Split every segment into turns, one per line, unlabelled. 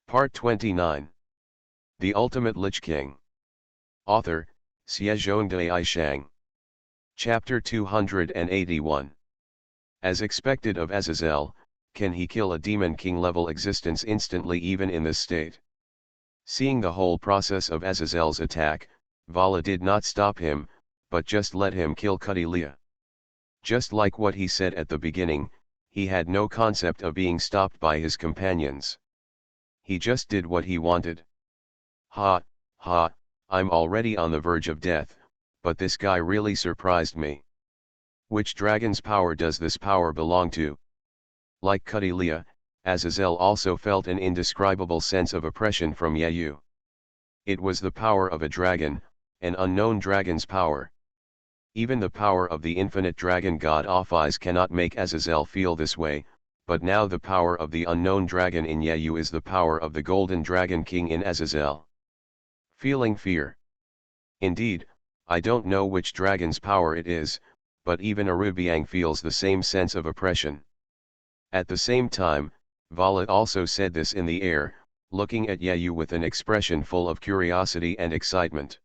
Part 29. The Ultimate Lich King. Author, Xiezhongdai Shang. Chapter 281. As expected of Azazel, can he kill a Demon King level existence instantly even in this state? Seeing the whole process of Azazel's attack, Vala did not stop him, but just let him kill Cuddlia. Just like what he said at the beginning, he had no concept of being stopped by his companions. He just did what he wanted. Ha, ha, I'm already on the verge of death, but this guy really surprised me. Which dragon's power does this power belong to? Like Cuddlia, Azazel also felt an indescribable sense of oppression from Yayu. It was the power of a dragon, an unknown dragon's power. Even the power of the infinite dragon god Ophis cannot make Azazel feel this way, but now the power of the unknown dragon in Yayu is the power of the golden dragon king in Azazel. Feeling fear. Indeed, I don't know which dragon's power it is, but even Arubiang feels the same sense of oppression. At the same time, Vala also said this in the air, looking at Yayu with an expression full of curiosity and excitement.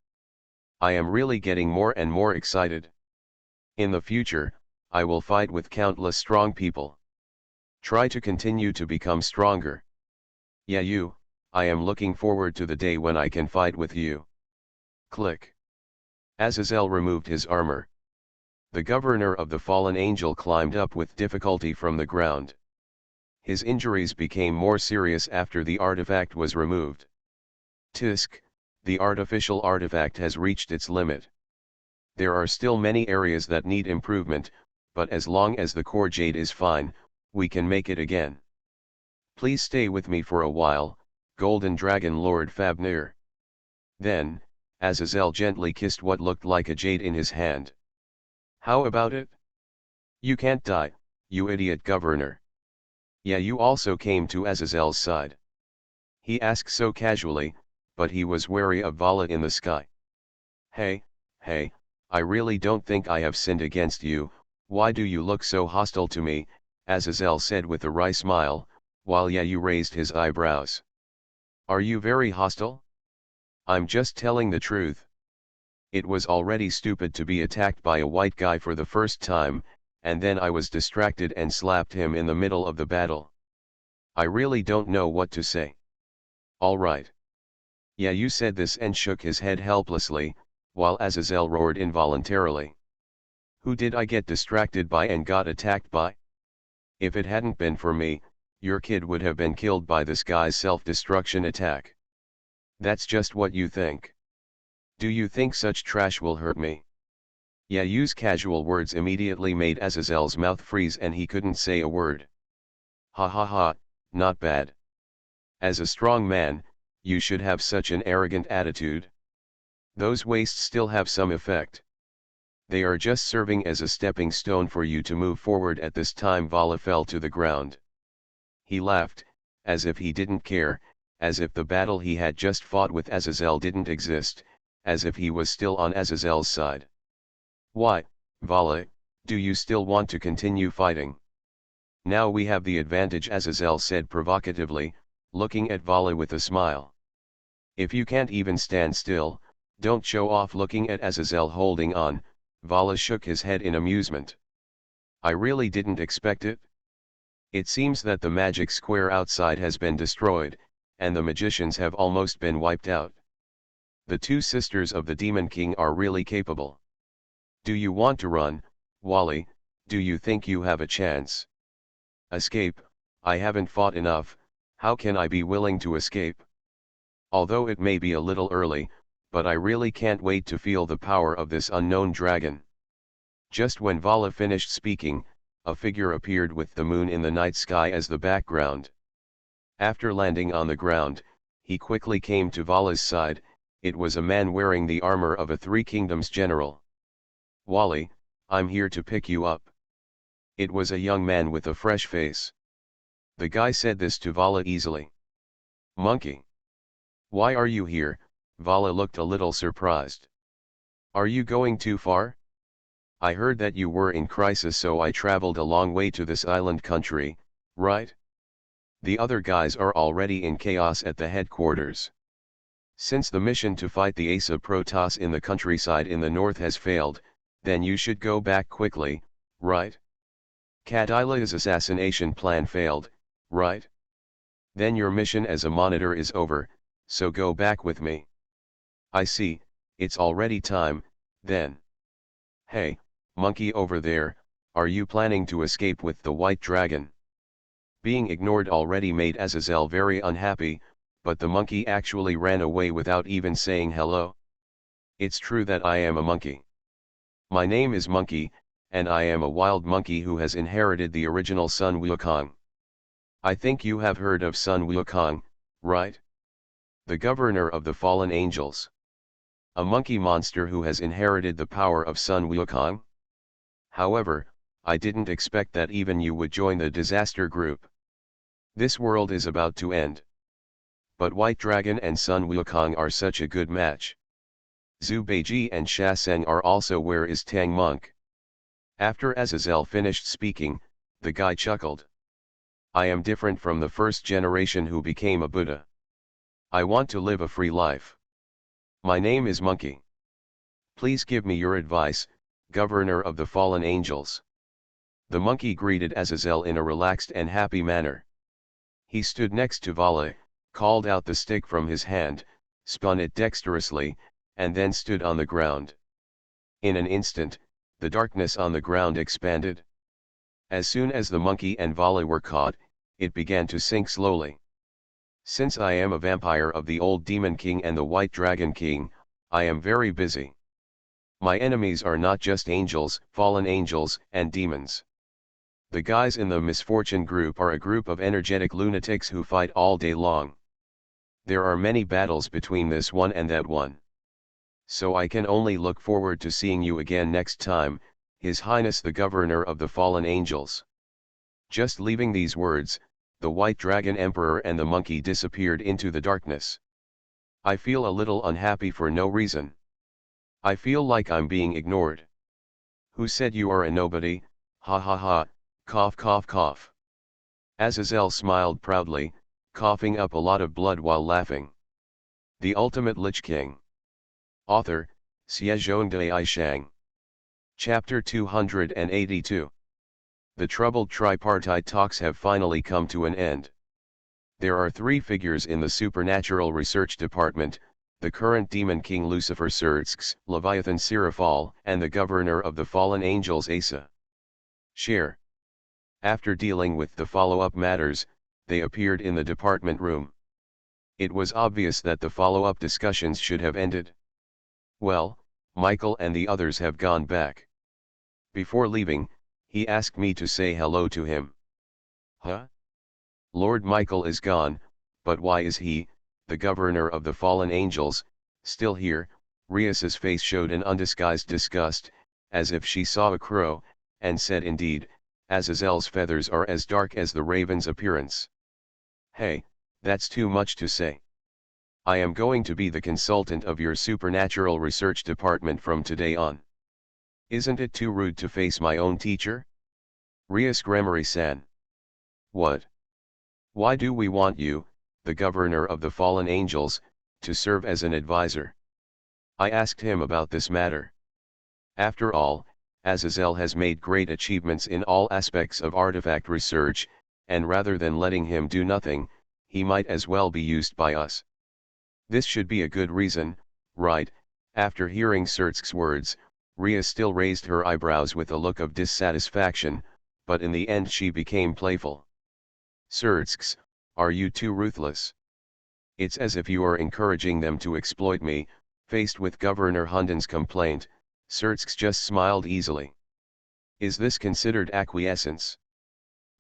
I am really getting more and more excited. In the future, I will fight with countless strong people. Try to continue to become stronger. Yayu, I am looking forward to the day when I can fight with you. Click. Azazel removed his armor. The governor of the fallen angel climbed up with difficulty from the ground. His injuries became more serious after the artifact was removed. Tisk, the artificial artifact has reached its limit. There are still many areas that need improvement, but as long as the core jade is fine, we can make it again. Please stay with me for a while, Golden Dragon Lord Fabnir. Then, Azazel gently kissed what looked like a jade in his hand. How about it? You can't die, you idiot governor. Yeah, you also came to Azazel's side. He asked so casually, but he was wary of Vala in the sky. Hey, I really don't think I have sinned against you, why do you look so hostile to me, Azazel said with a wry smile, while Yayu raised his eyebrows. Are you very hostile? I'm just telling the truth. It was already stupid to be attacked by a white guy for the first time, and then I was distracted and slapped him in the middle of the battle. I really don't know what to say. Alright. Yayu said this and shook his head helplessly, while Azazel roared involuntarily. Who did I get distracted by and got attacked by? If it hadn't been for me, your kid would have been killed by this guy's self-destruction attack. That's just what you think. Do you think such trash will hurt me? Yayu's casual words immediately made Azazel's mouth freeze and he couldn't say a word. Ha ha ha, not bad. As a strong man, you should have such an arrogant attitude. Those wastes still have some effect. They are just serving as a stepping stone for you to move forward. At this time Vala fell to the ground. He laughed, as if he didn't care, as if the battle he had just fought with Azazel didn't exist, as if he was still on Azazel's side. Why, Vala, do you still want to continue fighting? Now we have the advantage, Azazel said provocatively, looking at Vala with a smile. If you can't even stand still, don't show off. Looking at Azazel holding on, Vala shook his head in amusement. I really didn't expect it. It seems that the magic square outside has been destroyed, and the magicians have almost been wiped out. The two sisters of the Demon King are really capable. Do you want to run, Wally? Do you think you have a chance? Escape? I haven't fought enough, how can I be willing to escape? Although it may be a little early, but I really can't wait to feel the power of this unknown dragon. Just when Vala finished speaking, a figure appeared with the moon in the night sky as the background. After landing on the ground, he quickly came to Vala's side. It was a man wearing the armor of a Three Kingdoms general. Wally, I'm here to pick you up. It was a young man with a fresh face. The guy said this to Vala easily. Monkey. Why are you here? Vala looked a little surprised. Are you going too far? I heard that you were in crisis, so I traveled a long way to this island country, right? The other guys are already in chaos at the headquarters. Since the mission to fight the Asa Protoss in the countryside in the north has failed, then you should go back quickly, right? Cadilla's assassination plan failed, right? Then your mission as a monitor is over, so go back with me. I see, it's already time, then. Hey, monkey over there, are you planning to escape with the white dragon? Being ignored already made Azazel very unhappy, but the monkey actually ran away without even saying hello. It's true that I am a monkey. My name is Monkey, and I am a wild monkey who has inherited the original Sun Wukong. I think you have heard of Sun Wukong, right? The governor of the fallen angels. A monkey monster who has inherited the power of Sun Wukong? However, I didn't expect that even you would join the disaster group. This world is about to end. But White Dragon and Sun Wukong are such a good match. Zhu Beiji and Sha Seng are also. Where is Tang Monk? After Azazel finished speaking, the guy chuckled. I am different from the first generation who became a Buddha. I want to live a free life. My name is Monkey. Please give me your advice, Governor of the Fallen Angels. The monkey greeted Azazel in a relaxed and happy manner. He stood next to Vala, called out the stick from his hand, spun it dexterously, and then stood on the ground. In an instant, the darkness on the ground expanded. As soon as the monkey and Vala were caught, it began to sink slowly. Since I am a vampire of the old Demon King and the White Dragon King, I am very busy. My enemies are not just angels, fallen angels, and demons. The guys in the Misfortune group are a group of energetic lunatics who fight all day long. There are many battles between this one and that one. So I can only look forward to seeing you again next time, His Highness the Governor of the Fallen Angels. Just leaving these words, the White Dragon Emperor and the monkey disappeared into the darkness. I feel a little unhappy for no reason. I feel like I'm being ignored. Who said you are a nobody? Ha ha ha, cough cough cough. Azazel smiled proudly, coughing up a lot of blood while laughing. The Ultimate Lich King. Author, Xiezhongdai Shang. Chapter 282. The troubled tripartite talks have finally come to an end. There are three figures in the Supernatural Research Department, the current Demon King Lucifer Surtsks, Leviathan Seraphal, and the Governor of the Fallen Angels Asa. Share. After dealing with the follow-up matters, they appeared in the department room. It was obvious that the follow-up discussions should have ended. Well, Michael and the others have gone back. Before leaving, he asked me to say hello to him. Huh? Lord Michael is gone, but why is he, the governor of the fallen angels, still here? Rias's face showed an undisguised disgust, as if she saw a crow, and said indeed, Azazel's feathers are as dark as the raven's appearance. Hey, that's too much to say. I am going to be the consultant of your Supernatural Research Department from today on. Isn't it too rude to face my own teacher? Rias Gremory-san. What? Why do we want you, the governor of the fallen angels, to serve as an advisor? I asked him about this matter. After all, Azazel has made great achievements in all aspects of artifact research, and rather than letting him do nothing, he might as well be used by us. This should be a good reason, right? After hearing Surtsk's words, Ria still raised her eyebrows with a look of dissatisfaction, but in the end she became playful. Surtsks, are you too ruthless? It's as if you are encouraging them to exploit me. Faced with Governor Hunden's complaint, Surtsks just smiled easily. Is this considered acquiescence?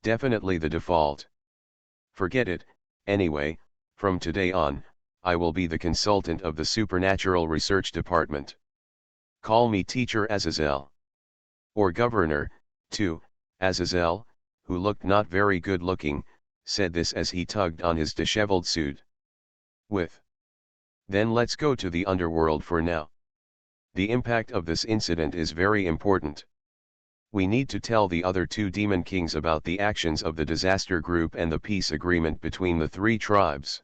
Definitely the default. Forget it, anyway, from today on, I will be the consultant of the Supernatural Research Department. Call me Teacher Azazel. Or Governor, too. Azazel, who looked not very good looking, said this as he tugged on his disheveled suit. Then let's go to the underworld for now. The impact of this incident is very important. We need to tell the other two demon kings about the actions of the disaster group and the peace agreement between the three tribes.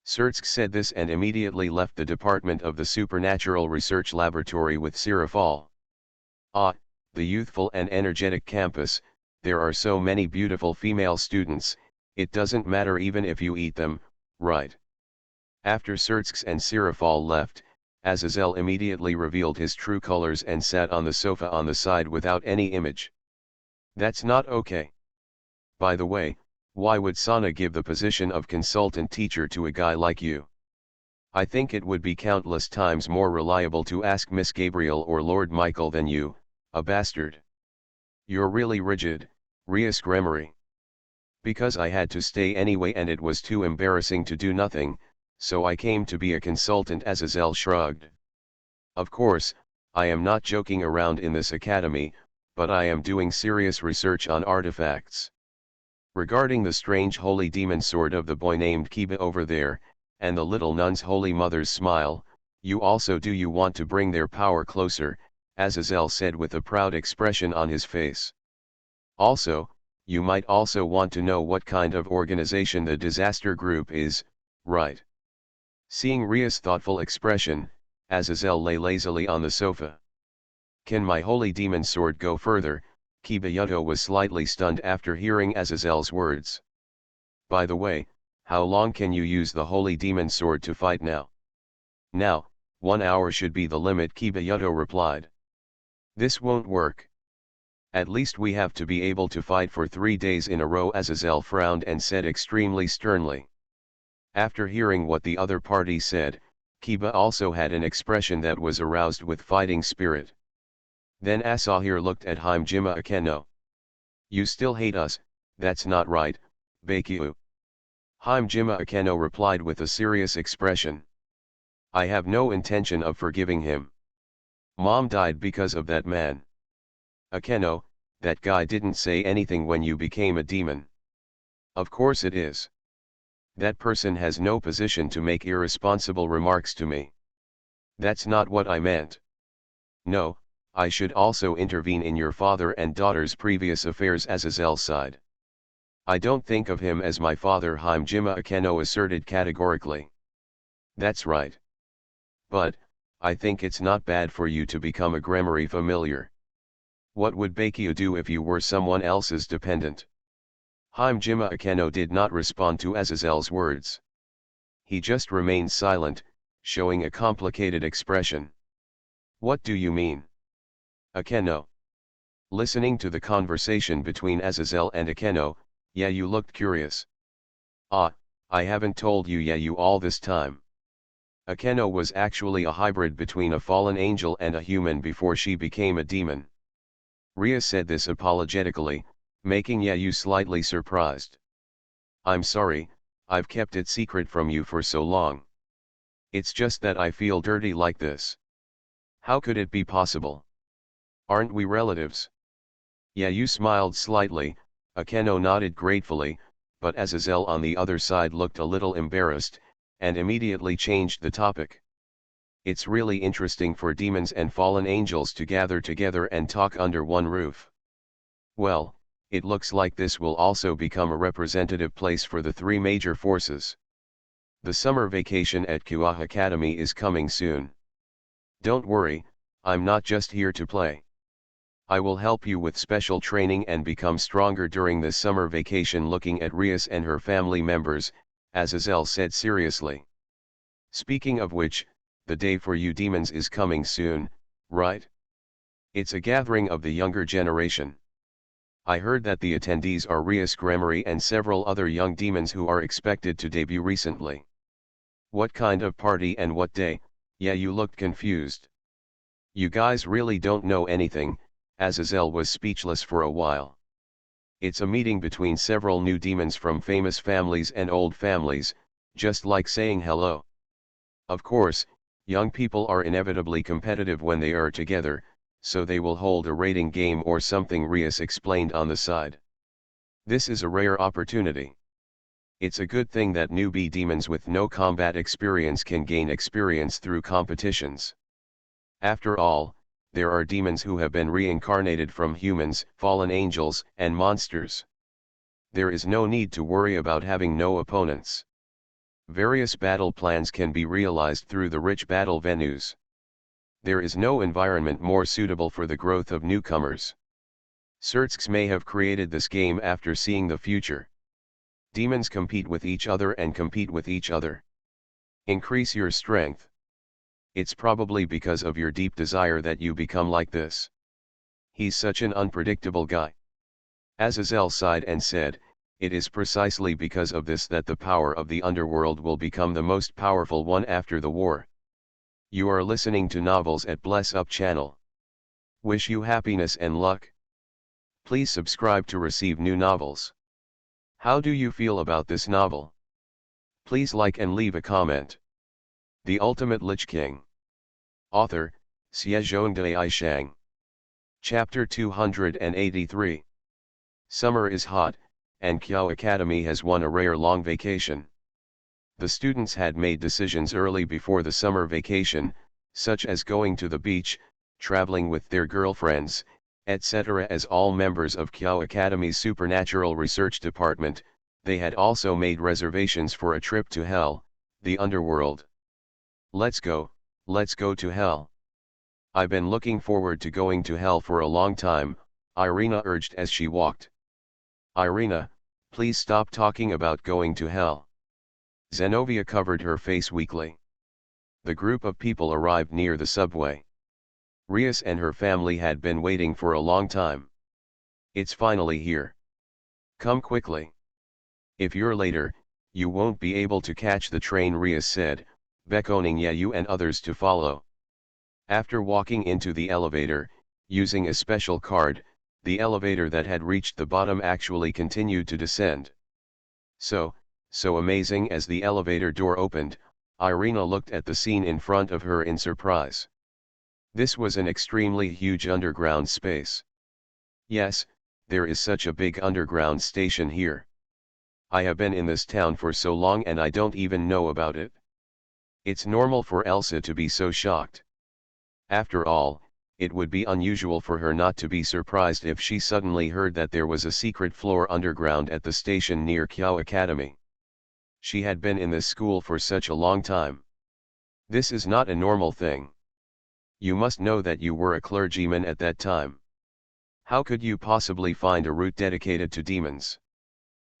Surtsk said this and immediately left the department of the Supernatural Research Laboratory with Sirafal. Ah, the youthful and energetic campus, there are so many beautiful female students, it doesn't matter even if you eat them, right? After Surtsk and Sirafal left, Azazel immediately revealed his true colors and sat on the sofa on the side without any image. That's not okay. By the way, why would Sana give the position of consultant teacher to a guy like you? I think it would be countless times more reliable to ask Miss Gabriel or Lord Michael than you, a bastard. You're really rigid, Rias Gremory. Because I had to stay anyway and it was too embarrassing to do nothing, so I came to be a consultant. Azazel shrugged. Of course, I am not joking around in this academy, but I am doing serious research on artifacts. Regarding the strange holy demon sword of the boy named Kiba over there, and the little nun's holy mother's smile, you want to bring their power closer, Azazel said with a proud expression on his face. Also, you might also want to know what kind of organization the disaster group is, right? Seeing Ria's thoughtful expression, Azazel lay lazily on the sofa. Can my holy demon sword go further? Kiba Yuto was slightly stunned after hearing Azazel's words. By the way, how long can you use the holy demon sword to fight now? Now, 1 hour should be the limit, Kiba Yuto replied. This won't work. At least we have to be able to fight for 3 days in a row. Azazel frowned and said extremely sternly. After hearing what the other party said, Kiba also had an expression that was aroused with fighting spirit. Then Asahir looked at Hajime Akeno. You still hate us, that's not right, Bakyu. Hajime Akeno replied with a serious expression. I have no intention of forgiving him. Mom died because of that man. Akeno, that guy didn't say anything when you became a demon. Of course it is. That person has no position to make irresponsible remarks to me. That's not what I meant. No, I should also intervene in your father and daughter's previous affairs. Azazel sighed. I don't think of him as my father, Hajime Akeno asserted categorically. That's right. But, I think it's not bad for you to become a Gremory familiar. What would Bakyu do if you were someone else's dependent? Hajime Akeno did not respond to Azazel's words. He just remained silent, showing a complicated expression. What do you mean? Akeno. Listening to the conversation between Azazel and Akeno, yeah, you looked curious. Ah, I haven't told you you all this time. Akeno was actually a hybrid between a fallen angel and a human before she became a demon. Ria said this apologetically, making you slightly surprised. I'm sorry, I've kept it secret from you for so long. It's just that I feel dirty like this. How could it be possible? Aren't we relatives? You smiled slightly, Akeno nodded gratefully, but Azazel on the other side looked a little embarrassed, and immediately changed the topic. It's really interesting for demons and fallen angels to gather together and talk under one roof. Well, it looks like this will also become a representative place for the three major forces. The summer vacation at Kua Academy is coming soon. Don't worry, I'm not just here to play. I will help you with special training and become stronger during this summer vacation. Looking at Rias and her family members, Azazel said seriously. Speaking of which, the day for you demons is coming soon, right? It's a gathering of the younger generation. I heard that the attendees are Rias Gremory and several other young demons who are expected to debut recently. What kind of party and what day? You looked confused. You guys really don't know anything. Azazel was speechless for a while. It's a meeting between several new demons from famous families and old families, just like saying hello. Of course, young people are inevitably competitive when they are together, so they will hold a rating game or something, Rias explained on the side. This is a rare opportunity. It's a good thing that newbie demons with no combat experience can gain experience through competitions. After all, there are demons who have been reincarnated from humans, fallen angels, and monsters. There is no need to worry about having no opponents. Various battle plans can be realized through the rich battle venues. There is no environment more suitable for the growth of newcomers. Surtsks may have created this game after seeing the future. Demons compete with each other and compete with each other. Increase your strength. It's probably because of your deep desire that you become like this. He's such an unpredictable guy. Azazel sighed and said, it is precisely because of this that the power of the underworld will become the most powerful one after the war. You are listening to Novels at Bless Up channel. Wish you happiness and luck. Please subscribe to receive new novels. How do you feel about this novel? Please like and leave a comment. The Ultimate Lich King. Author, Shang. Chapter 283. Summer is hot, and Kyo Academy has won a rare long vacation. The students had made decisions early before the summer vacation, such as going to the beach, traveling with their girlfriends, etc. As all members of Kyo Academy's Supernatural Research Department, they had also made reservations for a trip to Hell, the underworld. Let's go to Hell. I've been looking forward to going to Hell for a long time, Irina urged as she walked. Irina, please stop talking about going to Hell. Zenobia covered her face weakly. The group of people arrived near the subway. Rias and her family had been waiting for a long time. It's finally here. Come quickly. If you're later, you won't be able to catch the train, Rias said, beckoning Yeyu and others to follow. After walking into the elevator, using a special card, the elevator that had reached the bottom actually continued to descend. So amazing. As the elevator door opened, Irina looked at the scene in front of her in surprise. This was an extremely huge underground space. Yes, there is such a big underground station here. I have been in this town for so long and I don't even know about it. It's normal for Elsa to be so shocked. After all, it would be unusual for her not to be surprised if she suddenly heard that there was a secret floor underground at the station near Kyo Academy. She had been in this school for such a long time. This is not a normal thing. You must know that you were a clergyman at that time. How could you possibly find a route dedicated to demons?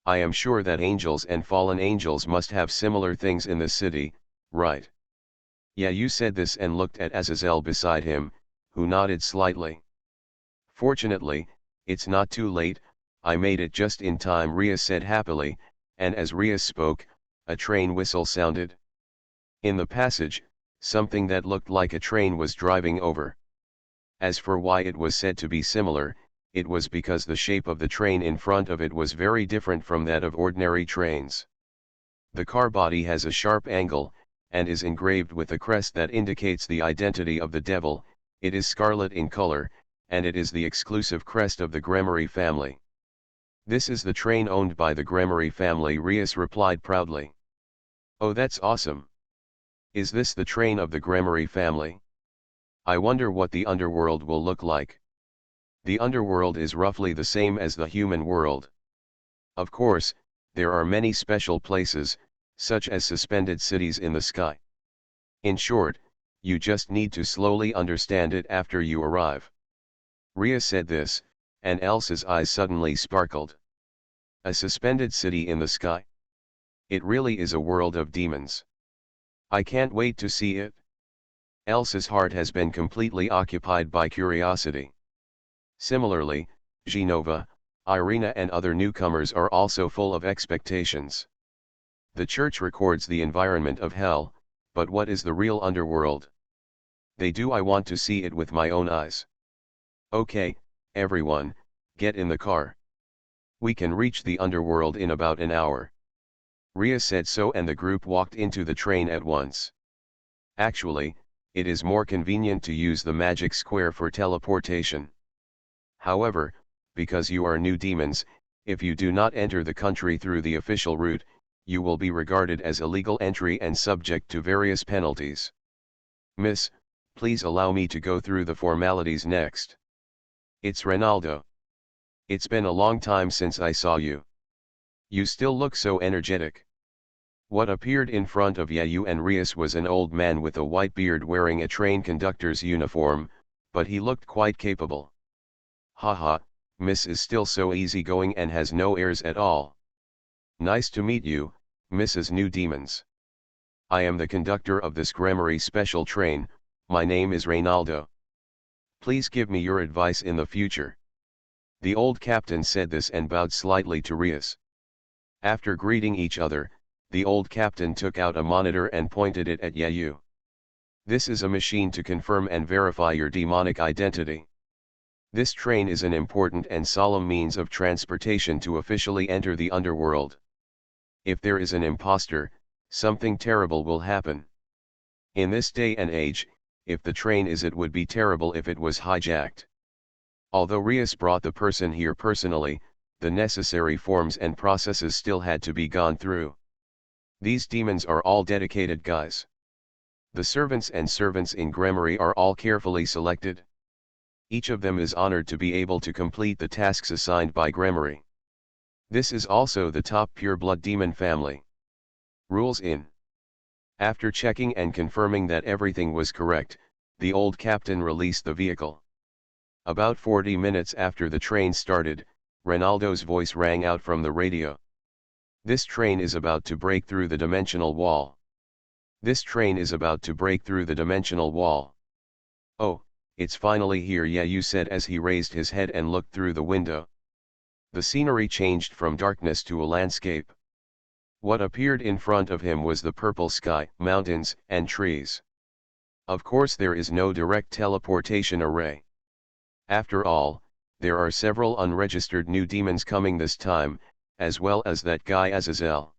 I am sure that angels and fallen angels must have similar things in the city, right? Yeah, you said this and looked at Azazel beside him, who nodded slightly. Fortunately, it's not too late, I made it just in time, Rias said happily, and as Rias spoke, a train whistle sounded. In the passage, something that looked like a train was driving over. As for why it was said to be similar, it was because the shape of the train in front of it was very different from that of ordinary trains. The car body has a sharp angle, and is engraved with a crest that indicates the identity of the devil. It is scarlet in color, and it is the exclusive crest of the Gremory family. This is the train owned by the Gremory family, Rias replied proudly. Oh, that's awesome. Is this the train of the Gremory family? I wonder what the underworld will look like. The underworld is roughly the same as the human world. Of course, there are many special places, such as suspended cities in the sky. In short, you just need to slowly understand it after you arrive. Ria said this, and Elsa's eyes suddenly sparkled. A suspended city in the sky? It really is a world of demons. I can't wait to see it. Elsa's heart has been completely occupied by curiosity. Similarly, Genova, Irina and other newcomers are also full of expectations. The church records the environment of hell, but what is the real underworld? They do. I want to see it with my own eyes. Okay, everyone, get in the car. We can reach the underworld in about an hour. Ria said so, and the group walked into the train at once. Actually, it is more convenient to use the magic square for teleportation. However, because you are new demons, if you do not enter the country through the official route, you will be regarded as illegal entry and subject to various penalties. Miss, please allow me to go through the formalities next. It's Ronaldo. It's been a long time since I saw you. You still look so energetic. What appeared in front of Yayu and Rias was an old man with a white beard wearing a train conductor's uniform, but he looked quite capable. Haha, Miss is still so easygoing and has no airs at all. Nice to meet you, Mrs. New Demons. I am the conductor of this Grammary special train, my name is Reynaldo. Please give me your advice in the future. The old captain said this and bowed slightly to Rias. After greeting each other, the old captain took out a monitor and pointed it at Yayu. This is a machine to confirm and verify your demonic identity. This train is an important and solemn means of transportation to officially enter the underworld. If there is an imposter, something terrible will happen. In this day and age, if the train is, it would be terrible if it was hijacked. Although Rias brought the person here personally, the necessary forms and processes still had to be gone through. These demons are all dedicated guys. The servants and servants in Grammary are all carefully selected. Each of them is honored to be able to complete the tasks assigned by Grammary. This is also the top pure-blood demon family. Rules in. After checking and confirming that everything was correct, the old captain released the vehicle. About 40 minutes after the train started, Ronaldo's voice rang out from the radio. This train is about to break through the dimensional wall. This train is about to break through the dimensional wall. Oh, it's finally here, Yayu said as he raised his head and looked through the window. The scenery changed from darkness to a landscape. What appeared in front of him was the purple sky, mountains, and trees. Of course there is no direct teleportation array. After all, there are several unregistered new demons coming this time, as well as that guy Azazel.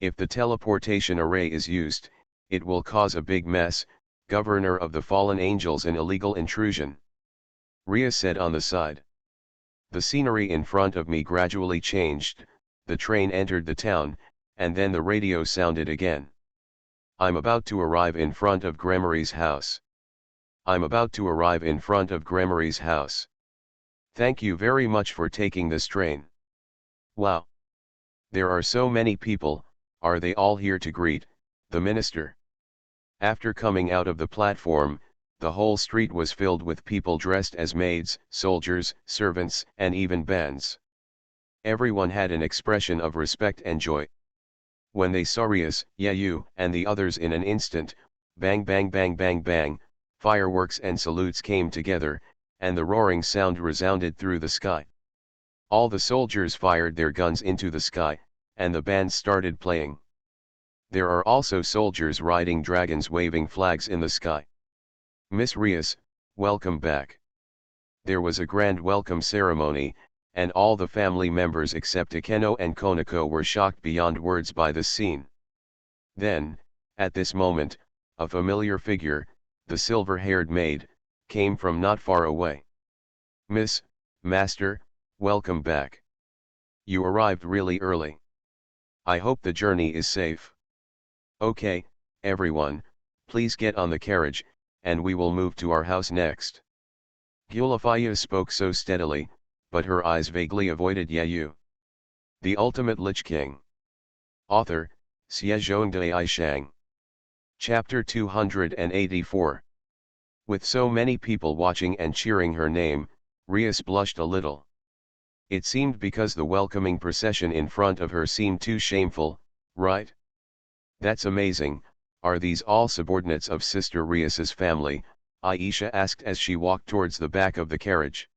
If the teleportation array is used, it will cause a big mess, Governor of the Fallen Angels, an illegal intrusion. Ria said on the side. The scenery in front of me gradually changed, the train entered the town, and then the radio sounded again. I'm about to arrive in front of Grammary's house. I'm about to arrive in front of Grammary's house. Thank you very much for taking this train. Wow. There are so many people, are they all here to greet the minister? After coming out of the platform, the whole street was filled with people dressed as maids, soldiers, servants, and even bands. Everyone had an expression of respect and joy. When they saw Rias, Yayu, and the others, in an instant, bang bang bang bang bang, fireworks and salutes came together, and the roaring sound resounded through the sky. All the soldiers fired their guns into the sky, and the band started playing. There are also soldiers riding dragons waving flags in the sky. Miss Rias, welcome back. There was a grand welcome ceremony, and all the family members except Ikeno and Konako were shocked beyond words by this scene. Then, at this moment, a familiar figure, the silver-haired maid, came from not far away. Miss, Master, welcome back. You arrived really early. I hope the journey is safe. Okay, everyone, please get on the carriage, and we will move to our house next. Gyulafaya spoke so steadily, but her eyes vaguely avoided Yayu. The Ultimate Lich King. Author, Xiezhongdai Shang. Chapter 284. With so many people watching and cheering her name, Rias blushed a little. It seemed because the welcoming procession in front of her seemed too shameful, right? That's amazing. Are these all subordinates of Sister Rias's family? Aisha asked as she walked towards the back of the carriage.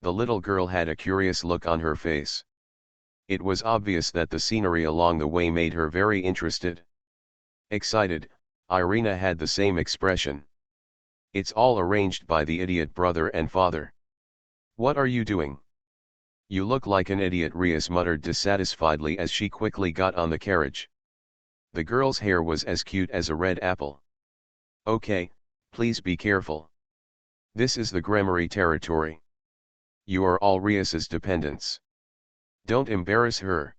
The little girl had a curious look on her face. It was obvious that the scenery along the way made her very interested. Excited, Irina had the same expression. It's all arranged by the idiot brother and father. What are you doing? You look like an idiot, Rias muttered dissatisfiedly as she quickly got on the carriage. The girl's hair was as cute as a red apple. Okay, please be careful. This is the Grammary territory. You are all Rias's dependents. Don't embarrass her.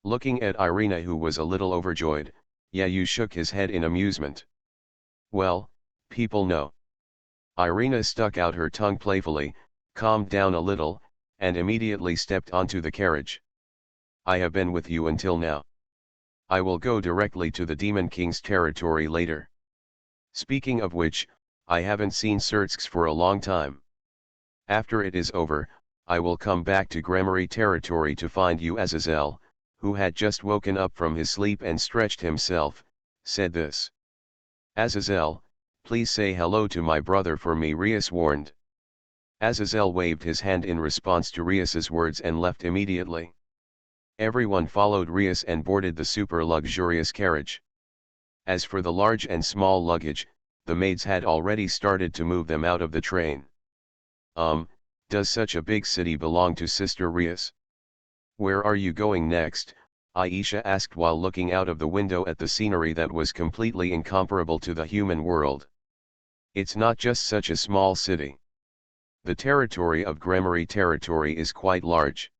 Looking at Irina, who was a little overjoyed, Yayu shook his head in amusement. Well, People know. Irina stuck out her tongue playfully, calmed down a little, and immediately stepped onto the carriage. I have been with you until now. I will go directly to the Demon King's territory later. Speaking of which, I haven't seen Surtsk for a long time. After it is over, I will come back to Grammary territory to find you. Azazel, who had just woken up from his sleep and stretched himself, said this. Azazel, please say hello to my brother for me, Rias warned. Azazel waved his hand in response to Rias's words and left immediately. Everyone followed Rias and boarded the super luxurious carriage. As for the large and small luggage, the maids had already started to move them out of the train. Does such a big city belong to Sister Rias? Where are you going next? Aisha asked while looking out of the window at the scenery that was completely incomparable to the human world. It's not just such a small city. The territory of Grammary territory is quite large.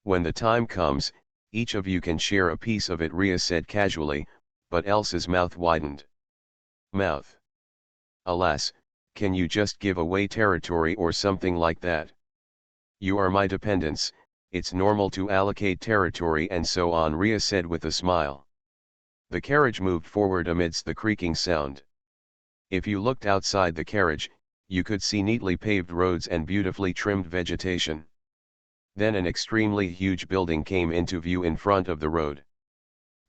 When the time comes, each of you can share a piece of it, Ria said casually, but Elsa's mouth widened. Mouth. Alas, can you just give away territory or something like that? You are my dependents, it's normal to allocate territory and so on, Ria said with a smile. The carriage moved forward amidst the creaking sound. If you looked outside the carriage, you could see neatly paved roads and beautifully trimmed vegetation. Then an extremely huge building came into view in front of the road.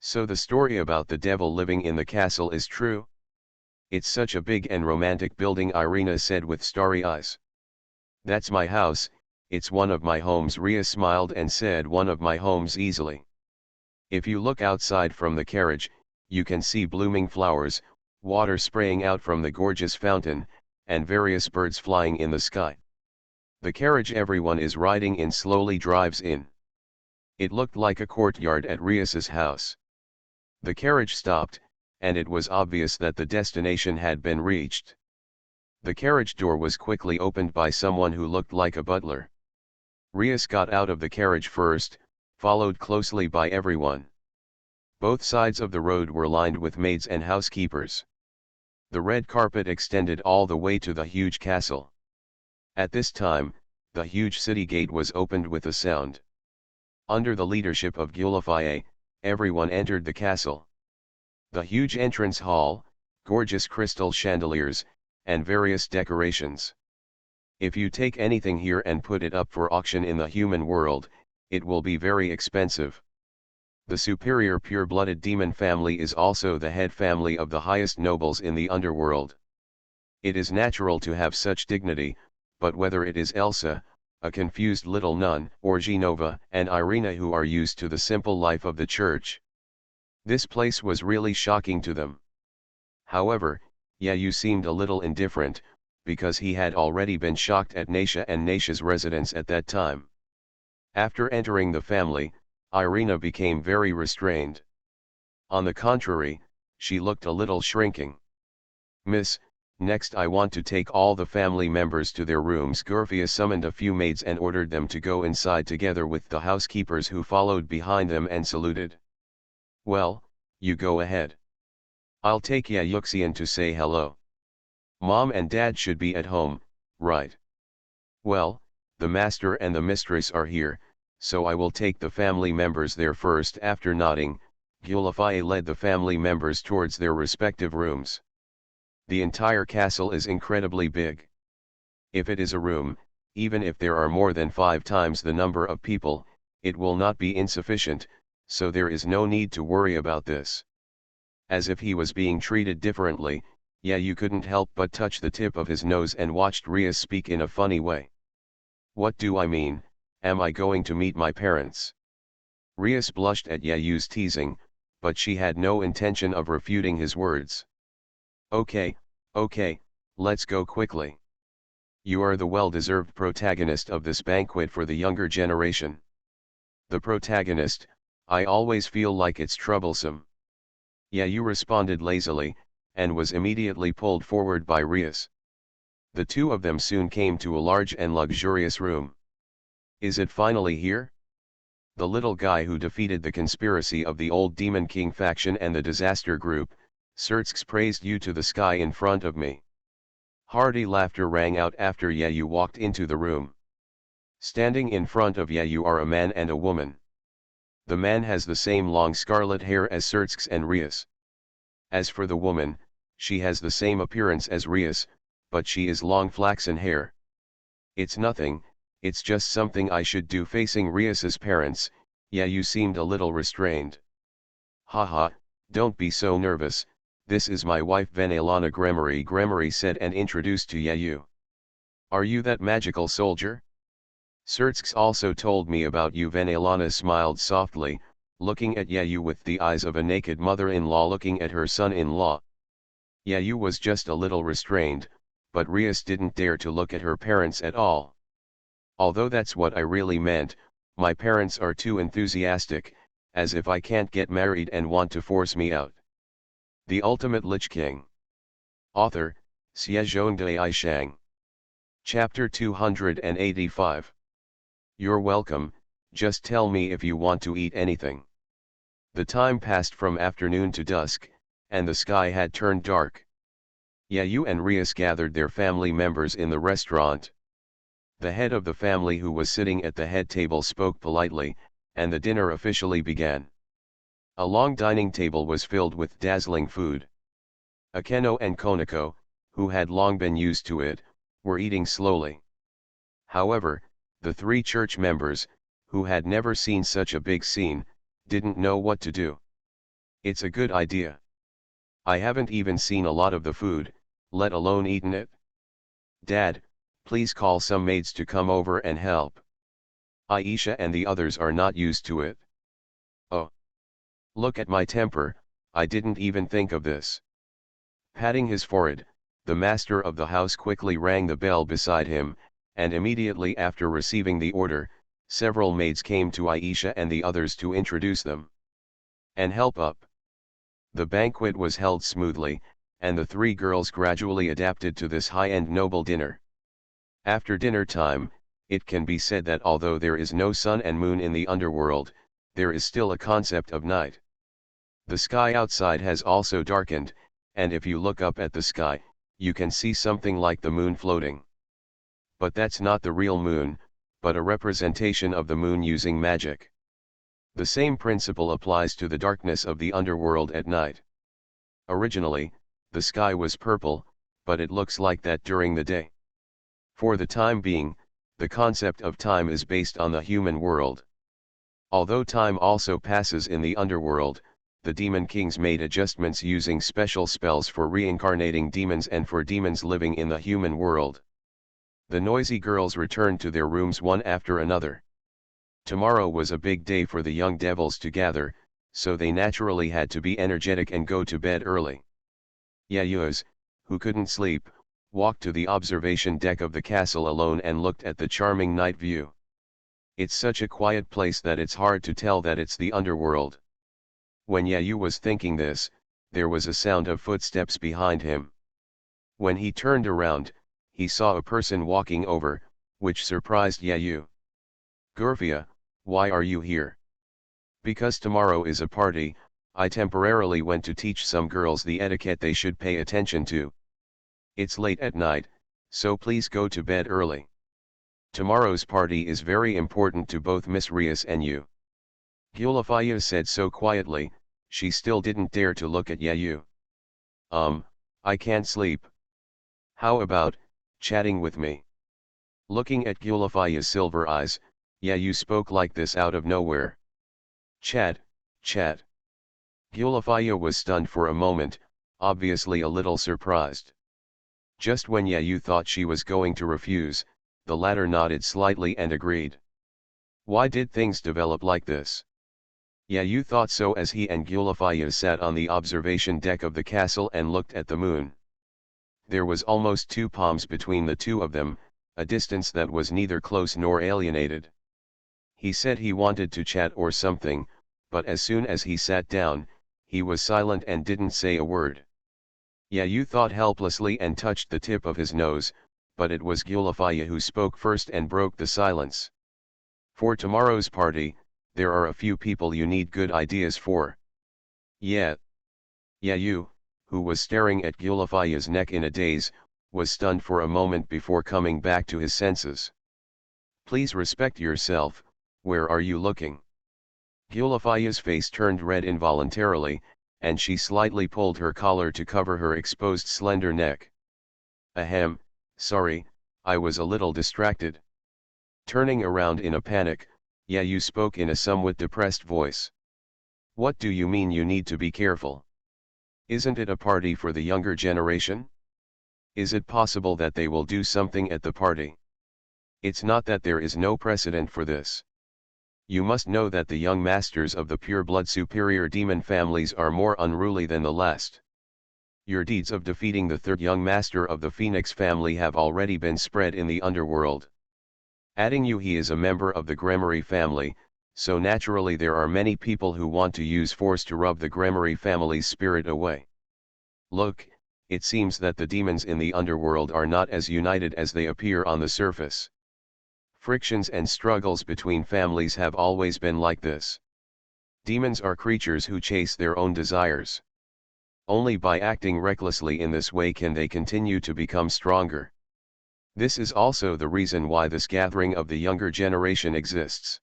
So the story about the devil living in the castle is true? It's such a big and romantic building, Irina said with starry eyes. That's my house, it's one of my homes, Ria smiled and said, one of my homes easily. If you look outside from the carriage, you can see blooming flowers, water spraying out from the gorgeous fountain, and various birds flying in the sky. The carriage everyone is riding in slowly drives in. It looked like a courtyard at Rias's house. The carriage stopped, and it was obvious that the destination had been reached. The carriage door was quickly opened by someone who looked like a butler. Rias got out of the carriage first, followed closely by everyone. Both sides of the road were lined with maids and housekeepers. The red carpet extended all the way to the huge castle. At this time, the huge city gate was opened with a sound. Under the leadership of Gulafie, everyone entered the castle. The huge entrance hall, gorgeous crystal chandeliers, and various decorations. If you take anything here and put it up for auction in the human world, it will be very expensive. The superior pure-blooded demon family is also the head family of the highest nobles in the underworld. It is natural to have such dignity, but whether it is Elsa, a confused little nun, or Genova and Irina who are used to the simple life of the church, this place was really shocking to them. However, Yayu seemed a little indifferent, because he had already been shocked at Naisha and Naisha's residence at that time. After entering the family, Irina became very restrained. On the contrary, she looked a little shrinking. Miss, next I want to take all the family members to their rooms. Gurfia summoned a few maids and ordered them to go inside together with the housekeepers who followed behind them and saluted. Well, you go ahead. I'll take Yayuxian to say hello. Mom and Dad should be at home, right? Well, the master and the mistress are here, so I will take the family members there first. After nodding, Gulafie led the family members towards their respective rooms. The entire castle is incredibly big. If it is a room, even if there are more than 5 times the number of people, it will not be insufficient, so there is no need to worry about this. As if he was being treated differently, you couldn't help but touch the tip of his nose and watched Rias speak in a funny way. What do I mean, am I going to meet my parents? Rias blushed at Yayu's teasing, but she had no intention of refuting his words. Okay, let's go quickly. You are the well-deserved protagonist of this banquet for the younger generation. The protagonist, I always feel like it's troublesome. Yayu responded lazily, and was immediately pulled forward by Rias. The two of them soon came to a large and luxurious room. Is it finally here? The little guy who defeated the conspiracy of the old Demon King faction and the Disaster Group, Surtsk praised you to the sky in front of me. Hearty laughter rang out after Yayu walked into the room. Standing in front of Yayu are a man and a woman. The man has the same long scarlet hair as Surtsk's and Rias. As for the woman, she has the same appearance as Rias, but she is long flaxen hair. It's nothing, it's just something I should do facing Rias's parents. Yayu seemed a little restrained. Haha, don't be so nervous, this is my wife Vanelana Gremory said and introduced to Yayu. Are you that magical soldier? Surtsk also told me about you. Vanelana smiled softly, looking at Yayu with the eyes of a naked mother-in-law looking at her son-in-law. Yayu was just a little restrained, but Rias didn't dare to look at her parents at all. Although that's what I really meant, my parents are too enthusiastic, as if I can't get married and want to force me out. The Ultimate Lich King. Author, Xiezhongdai Shang. Chapter 285. You're welcome, just tell me if you want to eat anything. The time passed from afternoon to dusk, and the sky had turned dark. Yayu and Rias gathered their family members in the restaurant. The head of the family who was sitting at the head table spoke politely, and the dinner officially began. A long dining table was filled with dazzling food. Akeno and Konako, who had long been used to it, were eating slowly. However, the three church members, who had never seen such a big scene, didn't know what to do. It's a good idea. I haven't even seen a lot of the food, let alone eaten it. Dad, please call some maids to come over and help. Aisha and the others are not used to it. Oh. Look at my temper, I didn't even think of this. Patting his forehead, the master of the house quickly rang the bell beside him, and immediately after receiving the order, several maids came to Aisha and the others to introduce them and help up. The banquet was held smoothly, and the three girls gradually adapted to this high-end noble dinner. After dinner time, it can be said that although there is no sun and moon in the underworld, there is still a concept of night. The sky outside has also darkened, and if you look up at the sky, you can see something like the moon floating. But that's not the real moon, but a representation of the moon using magic. The same principle applies to the darkness of the underworld at night. Originally, the sky was purple, but it looks like that during the day. For the time being, the concept of time is based on the human world. Although time also passes in the underworld, the demon kings made adjustments using special spells for reincarnating demons and for demons living in the human world. The noisy girls returned to their rooms one after another. Tomorrow was a big day for the young devils to gather, so they naturally had to be energetic and go to bed early. Yayuz, who couldn't sleep, walked to the observation deck of the castle alone and looked at the charming night view. It's such a quiet place that it's hard to tell that it's the underworld. When Yayu was thinking this, there was a sound of footsteps behind him. When he turned around, he saw a person walking over, which surprised Yayu. Gurfia, why are you here? Because tomorrow is a party, I temporarily went to teach some girls the etiquette they should pay attention to. It's late at night, so please go to bed early. Tomorrow's party is very important to both Miss Rias and you. Gulafaya said so quietly, she still didn't dare to look at Yayu. I can't sleep. How about chatting with me? Looking at Gulafaya's silver eyes, Yayu spoke like this out of nowhere. Chat. Gulafaya was stunned for a moment, obviously a little surprised. Just when Yayu thought she was going to refuse, the latter nodded slightly and agreed. Why did things develop like this? Yayu thought so as he and Gulafaya sat on the observation deck of the castle and looked at the moon. There was almost 2 palms between the two of them, a distance that was neither close nor alienated. He said he wanted to chat or something, but as soon as he sat down, he was silent and didn't say a word. Yayu thought helplessly and touched the tip of his nose, but it was Gulafaya who spoke first and broke the silence. For tomorrow's party, there are a few people you need good ideas for. Yeah. Yayu, who was staring at Gulifia's neck in a daze, was stunned for a moment before coming back to his senses. "Please respect yourself, where are you looking?" Gulifia's face turned red involuntarily, and she slightly pulled her collar to cover her exposed slender neck. "Ahem, sorry, I was a little distracted." Turning around in a panic, Yayu spoke in a somewhat depressed voice. "What do you mean you need to be careful? Isn't it a party for the younger generation? Is it possible that they will do something at the party? It's not that there is no precedent for this. You must know that the young masters of the pure-blood superior demon families are more unruly than the last. Your deeds of defeating the third young master of the Phoenix family have already been spread in the underworld. Adding you, he is a member of the Gremory family, so naturally there are many people who want to use force to rub the Gremory family's spirit away. Look, it seems that the demons in the underworld are not as united as they appear on the surface. Frictions and struggles between families have always been like this. Demons are creatures who chase their own desires. Only by acting recklessly in this way can they continue to become stronger. This is also the reason why this gathering of the younger generation exists.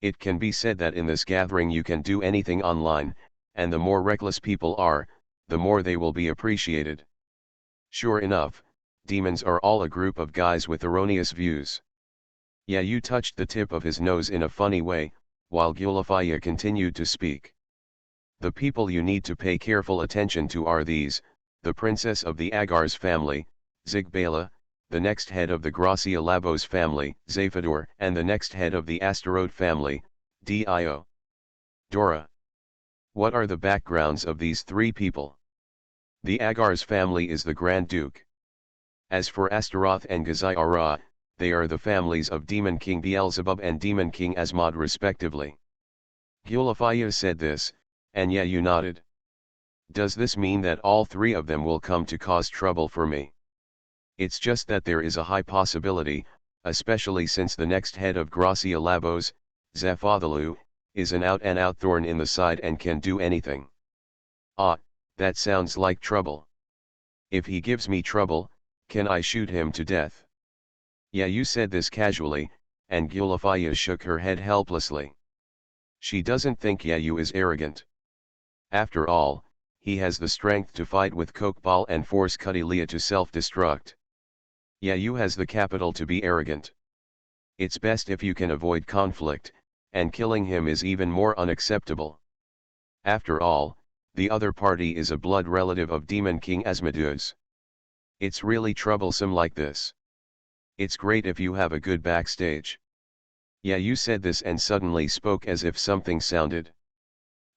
It can be said that in this gathering you can do anything online, and the more reckless people are, the more they will be appreciated. Sure enough, demons are all a group of guys with erroneous views. Yayu touched the tip of his nose in a funny way, while Gulifia continued to speak. The people you need to pay careful attention to are these: the princess of the Agar's family, Zigbala, the next head of the Gracia Labos family, Zafador, and the next head of the Asteroid family, Dio. Dora. What are the backgrounds of these three people? The Agar's family is the Grand Duke. As for Astaroth and Gazayara, they are the families of Demon King Beelzebub and Demon King Asmod respectively. Gulifia said this, and Yayu nodded. Does this mean that all three of them will come to cause trouble for me? It's just that there is a high possibility, especially since the next head of Gracia Labos, Zafadalu, is an out-and-out thorn in the side and can do anything. Ah, that sounds like trouble. If he gives me trouble, can I shoot him to death? Yayu said this casually, and Gulifia shook her head helplessly. She doesn't think Yayu is arrogant. After all, he has the strength to fight with Kokbal and force Cuddlia to self-destruct. Yayu has the capital to be arrogant. It's best if you can avoid conflict, and killing him is even more unacceptable. After all, the other party is a blood relative of Demon King Asmodeus. It's really troublesome like this. It's great if you have a good backstage. Yayu said this and suddenly spoke as if something sounded.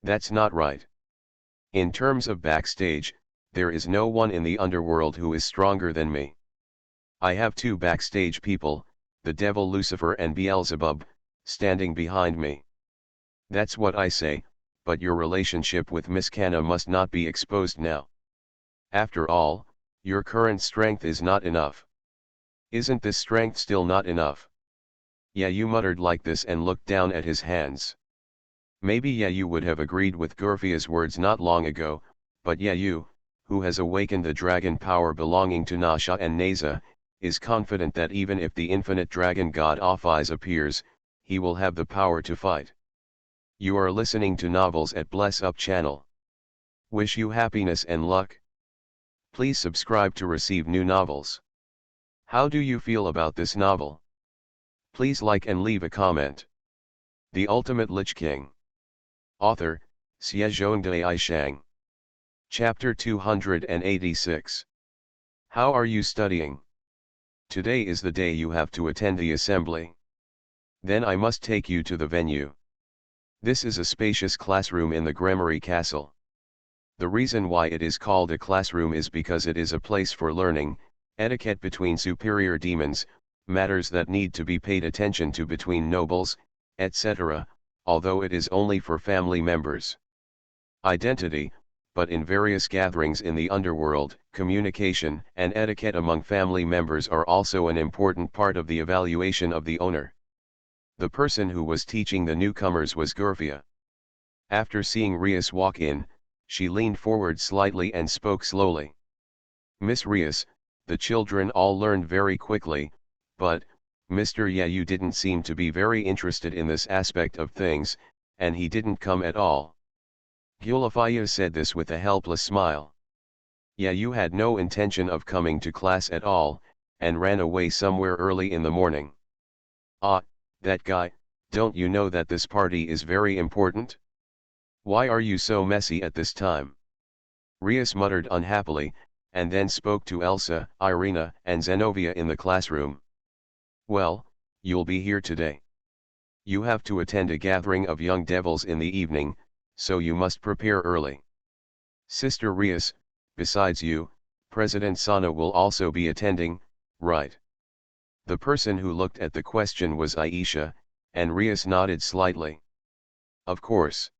That's not right. In terms of backstage, there is no one in the underworld who is stronger than me. I have two backstage people, the devil Lucifer and Beelzebub, standing behind me. That's what I say, but your relationship with Miss Kana must not be exposed now. After all, your current strength is not enough. Isn't this strength still not enough? Yayu muttered like this and looked down at his hands. Maybe Yayu would have agreed with Gurfia's words not long ago, but Yayu, who has awakened the dragon power belonging to Nasha and Neza, is confident that even if the infinite dragon god Ophies appears, he will have the power to fight. You are listening to Novels at Bless Up channel. Wish you happiness and luck. Please subscribe to receive new novels. How do you feel about this novel? Please like and leave a comment. The Ultimate Lich King. Author, Xiezhongdai Shang. Chapter 286. How are you studying? Today is the day you have to attend the assembly. Then I must take you to the venue. This is a spacious classroom in the Gremory Castle. The reason why it is called a classroom is because it is a place for learning, etiquette between superior demons, matters that need to be paid attention to between nobles, etc., although it is only for family members. Identity, but in various gatherings in the underworld, communication and etiquette among family members are also an important part of the evaluation of the owner. The person who was teaching the newcomers was Gurfia. After seeing Rias walk in, She leaned forward slightly and spoke slowly. Miss Rias, the children all learned very quickly, but, Mr. Yayu didn't seem to be very interested in this aspect of things, and he didn't come at all. Gulafaya said this with a helpless smile. Yayu had no intention of coming to class at all, and ran away somewhere early in the morning. Ah, that guy, don't you know that this party is very important? Why are you so messy at this time? Rias muttered unhappily, and then spoke to Elsa, Irina, and Zenobia in the classroom. Well, you'll be here today. You have to attend a gathering of young devils in the evening, so you must prepare early. Sister Rias, besides you, President Sana will also be attending, right? The person who looked at the question was Aisha, and Rias nodded slightly. Of course.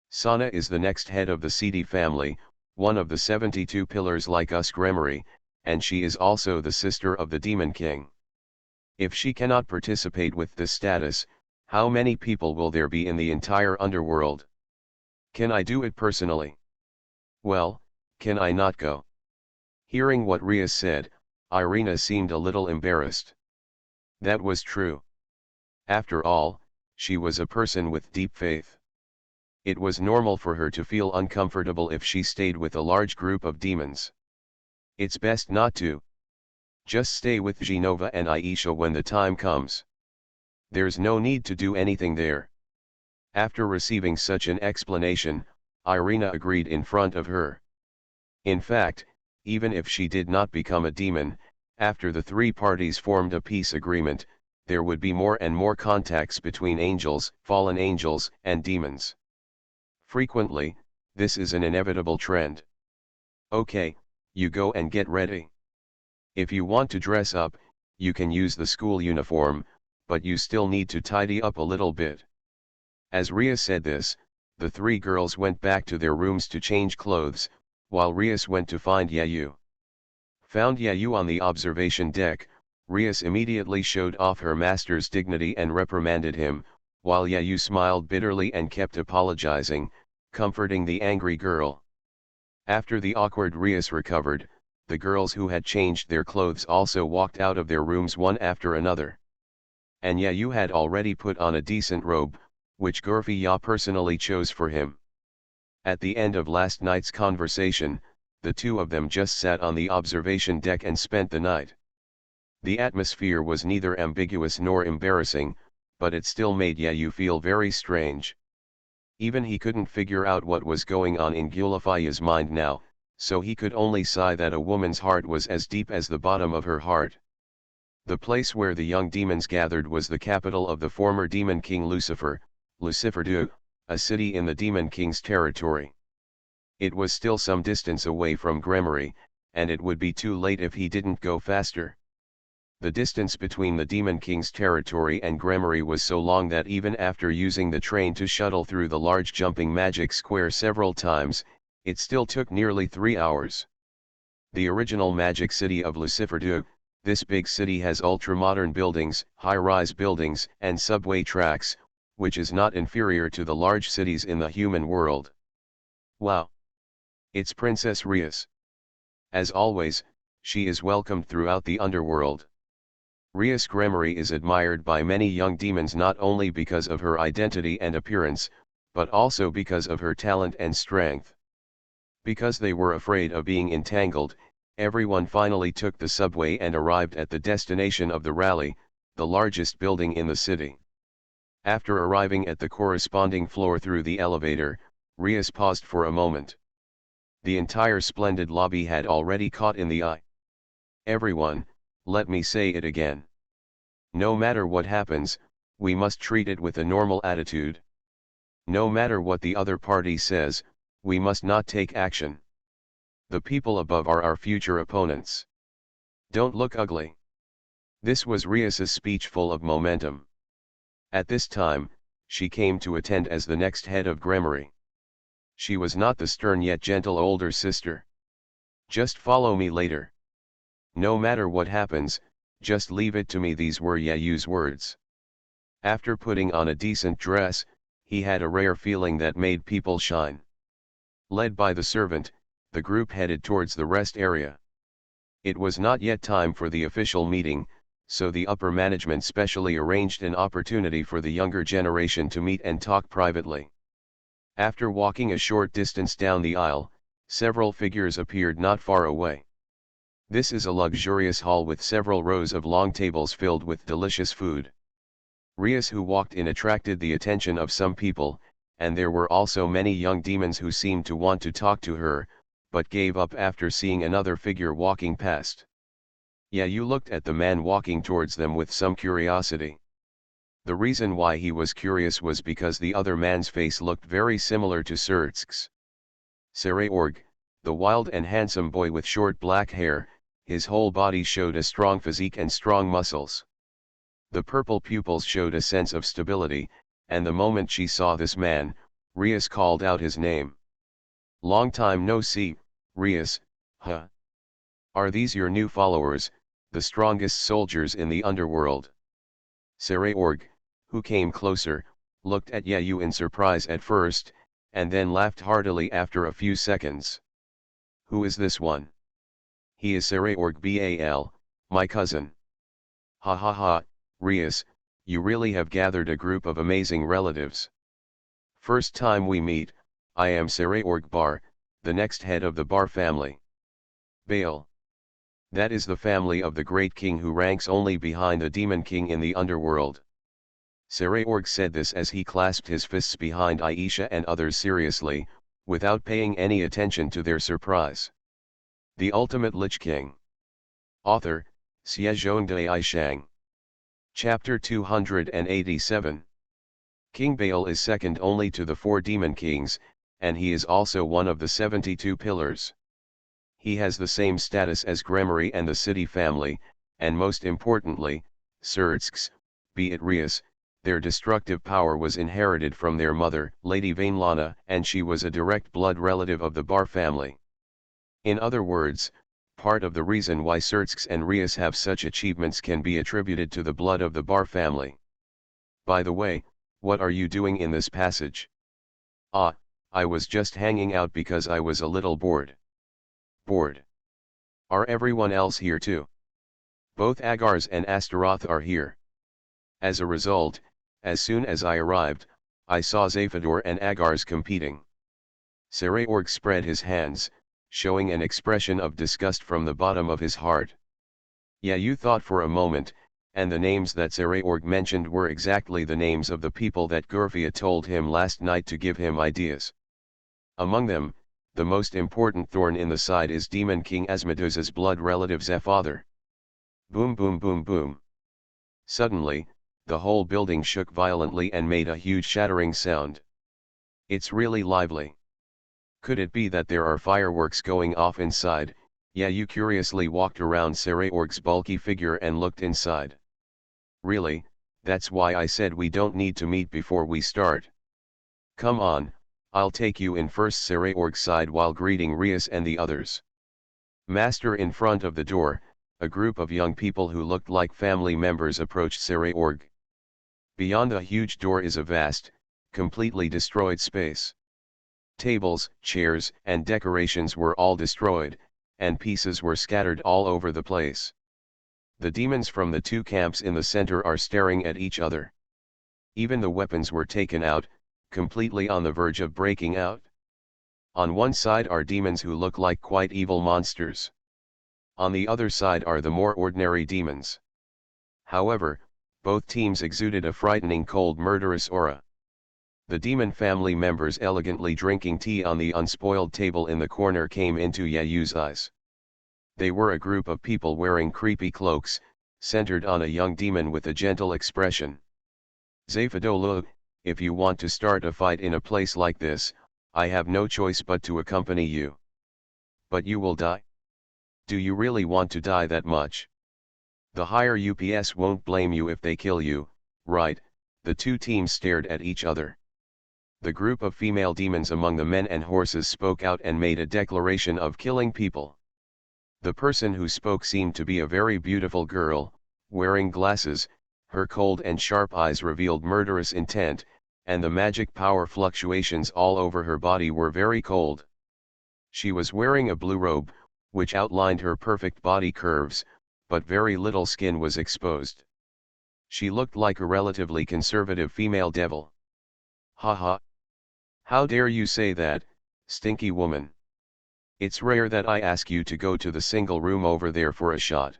Sana is the next head of the Siddhi family, one of the 72 pillars like us Gremory, and she is also the sister of the Demon King. If she cannot participate with this status, how many people will there be in the entire underworld? Can I do it personally? Well, can I not go? Hearing what Rias said, Irina seemed a little embarrassed. That was true. After all, she was a person with deep faith. It was normal for her to feel uncomfortable if she stayed with a large group of demons. It's best not to. Just stay with Genova and Aisha when the time comes. There's no need to do anything there. After receiving such an explanation, Irina agreed in front of her. In fact, even if she did not become a demon, after the three parties formed a peace agreement, there would be more and more contacts between angels, fallen angels, and demons. Frequently, this is an inevitable trend. Okay, you go and get ready. If you want to dress up, you can use the school uniform, but you still need to tidy up a little bit. As Rias said this, the three girls went back to their rooms to change clothes, while Rias went to find Yayu. Found Yayu on the observation deck, Rias immediately showed off her master's dignity and reprimanded him, while Yayu smiled bitterly and kept apologizing, comforting the angry girl. After the awkward Rias recovered, the girls who had changed their clothes also walked out of their rooms one after another. And Yayu had already put on a decent robe, which Gorfiya personally chose for him. At the end of last night's conversation, the two of them just sat on the observation deck and spent the night. The atmosphere was neither ambiguous nor embarrassing, but it still made Yayu feel very strange. Even he couldn't figure out what was going on in Gulafaya's mind now, so he could only sigh that a woman's heart was as deep as the bottom of her heart. The place where the young demons gathered was the capital of the former demon king Lucifer, Lucifer, a city in the demon king's territory. It was still some distance away from Gremory, and it would be too late if he didn't go faster. The distance between the Demon King's territory and Gremory was so long that even after using the train to shuttle through the large jumping magic square several times, it still took nearly 3 hours. The original magic city of Lucifer, this big city has ultra-modern buildings, high-rise buildings, and subway tracks, which is not inferior to the large cities in the human world. Wow! It's Princess Rias. As always, she is welcomed throughout the underworld. Rias Gremory is admired by many young demons not only because of her identity and appearance, but also because of her talent and strength. Because they were afraid of being entangled, everyone finally took the subway and arrived at the destination of the rally, the largest building in the city. After arriving at the corresponding floor through the elevator, Rias paused for a moment. The entire splendid lobby had already caught in the eye. Everyone, let me say it again. No matter what happens, we must treat it with a normal attitude. No matter what the other party says, we must not take action. The people above are our future opponents. Don't look ugly. This was Rias's speech full of momentum. At this time, she came to attend as the next head of Gremory. She was not the stern yet gentle older sister. Just follow me later. No matter what happens, just leave it to me. These were Yayu's words. After putting on a decent dress, he had a rare feeling that made people shine. Led by the servant, the group headed towards the rest area. It was not yet time for the official meeting, so the upper management specially arranged an opportunity for the younger generation to meet and talk privately. After walking a short distance down the aisle, several figures appeared not far away. This is a luxurious hall with several rows of long tables filled with delicious food. Rias who walked in attracted the attention of some people, and there were also many young demons who seemed to want to talk to her, but gave up after seeing another figure walking past. Yeah, you looked at the man walking towards them with some curiosity. The reason why he was curious was because the other man's face looked very similar to Surtsk's. Sereorg, the wild and handsome boy with short black hair, his whole body showed a strong physique and strong muscles. The purple pupils showed a sense of stability, and the moment she saw this man, Rias called out his name. Long time no see, Rias, huh? Are these your new followers, the strongest soldiers in the underworld? Sereorg, who came closer, looked at Yayu in surprise at first, and then laughed heartily after a few seconds. Who is this one? He is Sereorg Bal, my cousin. Ha ha ha, Rias, you really have gathered a group of amazing relatives. First time we meet, I am Sereorg Bar, the next head of the Bar family. Baal. That is the family of the great king who ranks only behind the demon king in the underworld. Sereorg said this as he clasped his fists behind Aisha and others seriously, without paying any attention to their surprise. The Ultimate Lich King. Author, Xiezhongdai Shang. Chapter 287. King Baal is second only to the 4 demon kings, and he is also one of the 72 pillars. He has the same status as Gremory and the city family, and most importantly, Surtsk's, be it Rias, their destructive power was inherited from their mother, Lady Vainlana, and she was a direct blood relative of the Bar family. In other words, part of the reason why Surtsk's and Rias have such achievements can be attributed to the blood of the Bar family. By the way, what are you doing in this passage? Ah, I was just hanging out because I was a little bored. Bored. Are everyone else here too? Both Agars and Astaroth are here. As a result, as soon as I arrived, I saw Zafador and Agars competing. Sereorg spread his hands, showing an expression of disgust from the bottom of his heart. Yeah, you thought for a moment, and the names that Sereorg mentioned were exactly the names of the people that Gurfia told him last night to give him ideas. Among them, the most important thorn in the side is Demon King Asmodeus's blood relative Zephather. Boom boom boom boom. Suddenly, the whole building shook violently and made a huge shattering sound. It's really lively. Could it be that there are fireworks going off inside? Yeah, you curiously walked around Sereorg's bulky figure and looked inside. Really, that's why I said we don't need to meet before we start. Come on, I'll take you in first. Sereorg sighed while greeting Rias and the others. Master, in front of the door, a group of young people who looked like family members approached Sereorg. Beyond the huge door is a vast, completely destroyed space. Tables, chairs, and decorations were all destroyed, and pieces were scattered all over the place. The demons from the 2 camps in the center are staring at each other. Even the weapons were taken out, completely on the verge of breaking out. On one side are demons who look like quite evil monsters. On the other side are the more ordinary demons. However, both teams exuded a frightening cold murderous aura. The demon family members elegantly drinking tea on the unspoiled table in the corner came into Yayu's eyes. They were a group of people wearing creepy cloaks, centered on a young demon with a gentle expression. Zafadolu, if you want to start a fight in a place like this, I have no choice but to accompany you. But you will die? Do you really want to die that much? The higher UPS won't blame you if they kill you, right? The 2 teams stared at each other. The group of female demons among the men and horses spoke out and made a declaration of killing people. The person who spoke seemed to be a very beautiful girl, wearing glasses. Her cold and sharp eyes revealed murderous intent, and the magic power fluctuations all over her body were very cold. She was wearing a blue robe, which outlined her perfect body curves, but very little skin was exposed. She looked like a relatively conservative female devil. Haha. How dare you say that, stinky woman. It's rare that I ask you to go to the single room over there for a shot.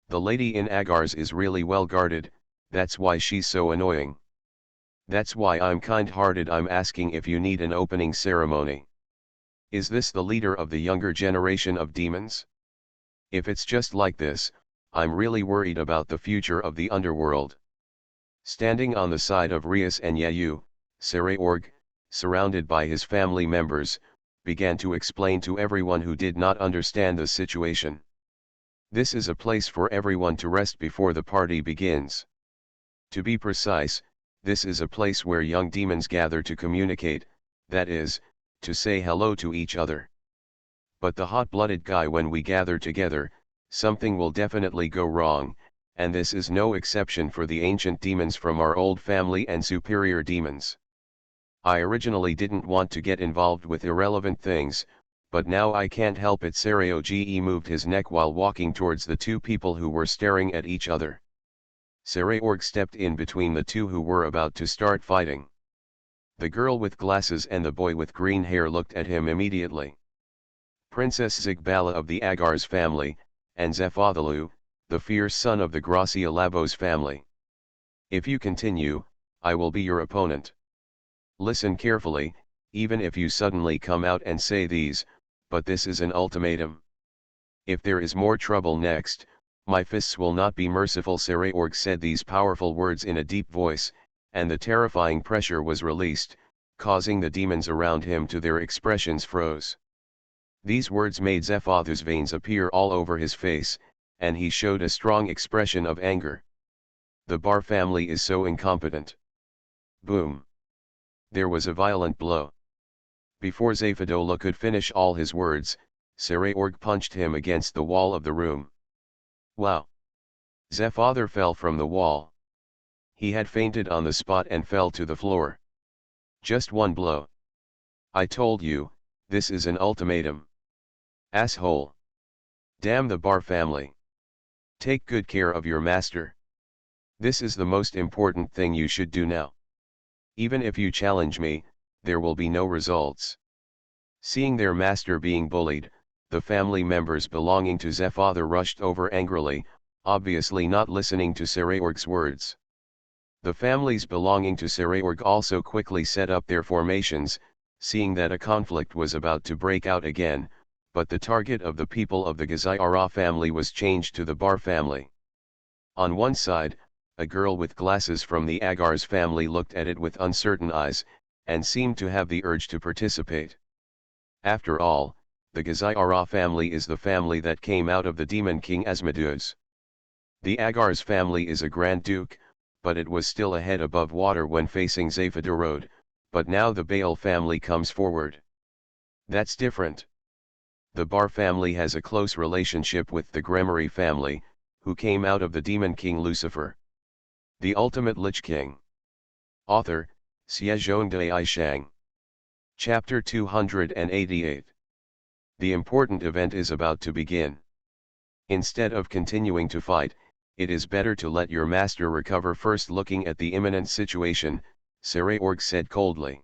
The lady in Agars is really well guarded, that's why she's so annoying. That's why I'm kind-hearted. I'm asking if you need an opening ceremony. Is this the leader of the younger generation of demons? If it's just like this, I'm really worried about the future of the underworld. Standing on the side of Rias and Yayu, Saraorg, surrounded by his family members, began to explain to everyone who did not understand the situation. This is a place for everyone to rest before the party begins. To be precise, this is a place where young demons gather to communicate, that is, to say hello to each other. But the hot-blooded guy, when we gather together, something will definitely go wrong, and this is no exception for the ancient demons from our old family and superior demons. I originally didn't want to get involved with irrelevant things, but now I can't help it. Saraoge moved his neck while walking towards the two people who were staring at each other. Saraorg stepped in between the two who were about to start fighting. The girl with glasses and the boy with green hair looked at him immediately. Princess Zigbala of the Agars family, and Zephathalu, the fierce son of the Gracia Labos family. If you continue, I will be your opponent. Listen carefully, even if you suddenly come out and say these, but this is an ultimatum. If there is more trouble next, my fists will not be merciful. Saraorg said these powerful words in a deep voice, and the terrifying pressure was released, causing the demons around him to their expressions froze. These words made Zephatha's veins appear all over his face, and he showed a strong expression of anger. The Bar family is so incompetent. Boom. There was a violent blow. Before Zephadola could finish all his words, Saraorg punched him against the wall of the room. Wow! Zephatha fell from the wall. He had fainted on the spot and fell to the floor. Just one blow. I told you, this is an ultimatum. Asshole. Damn the Bar family. Take good care of your master. This is the most important thing you should do now. Even if you challenge me, there will be no results. Seeing their master being bullied, the family members belonging to Zephatha rushed over angrily, obviously not listening to Saraorg's words. The families belonging to Saraorg also quickly set up their formations, seeing that a conflict was about to break out again, but the target of the people of the Gazayara family was changed to the Bar family. On one side, a girl with glasses from the Agars family looked at it with uncertain eyes, and seemed to have the urge to participate. After all, the Gazayara family is the family that came out of the demon king Asmodeus. The Agars family is a Grand Duke, but it was still a head above water when facing Zephadirode, but now the Baal family comes forward. That's different. The Bar family has a close relationship with the Gremory family, who came out of the demon king Lucifer. The Ultimate Lich King. Author, Xiezhongdai Shang. Chapter 288. The important event is about to begin. Instead of continuing to fight, it is better to let your master recover first. Looking at the imminent situation, Saraorg said coldly.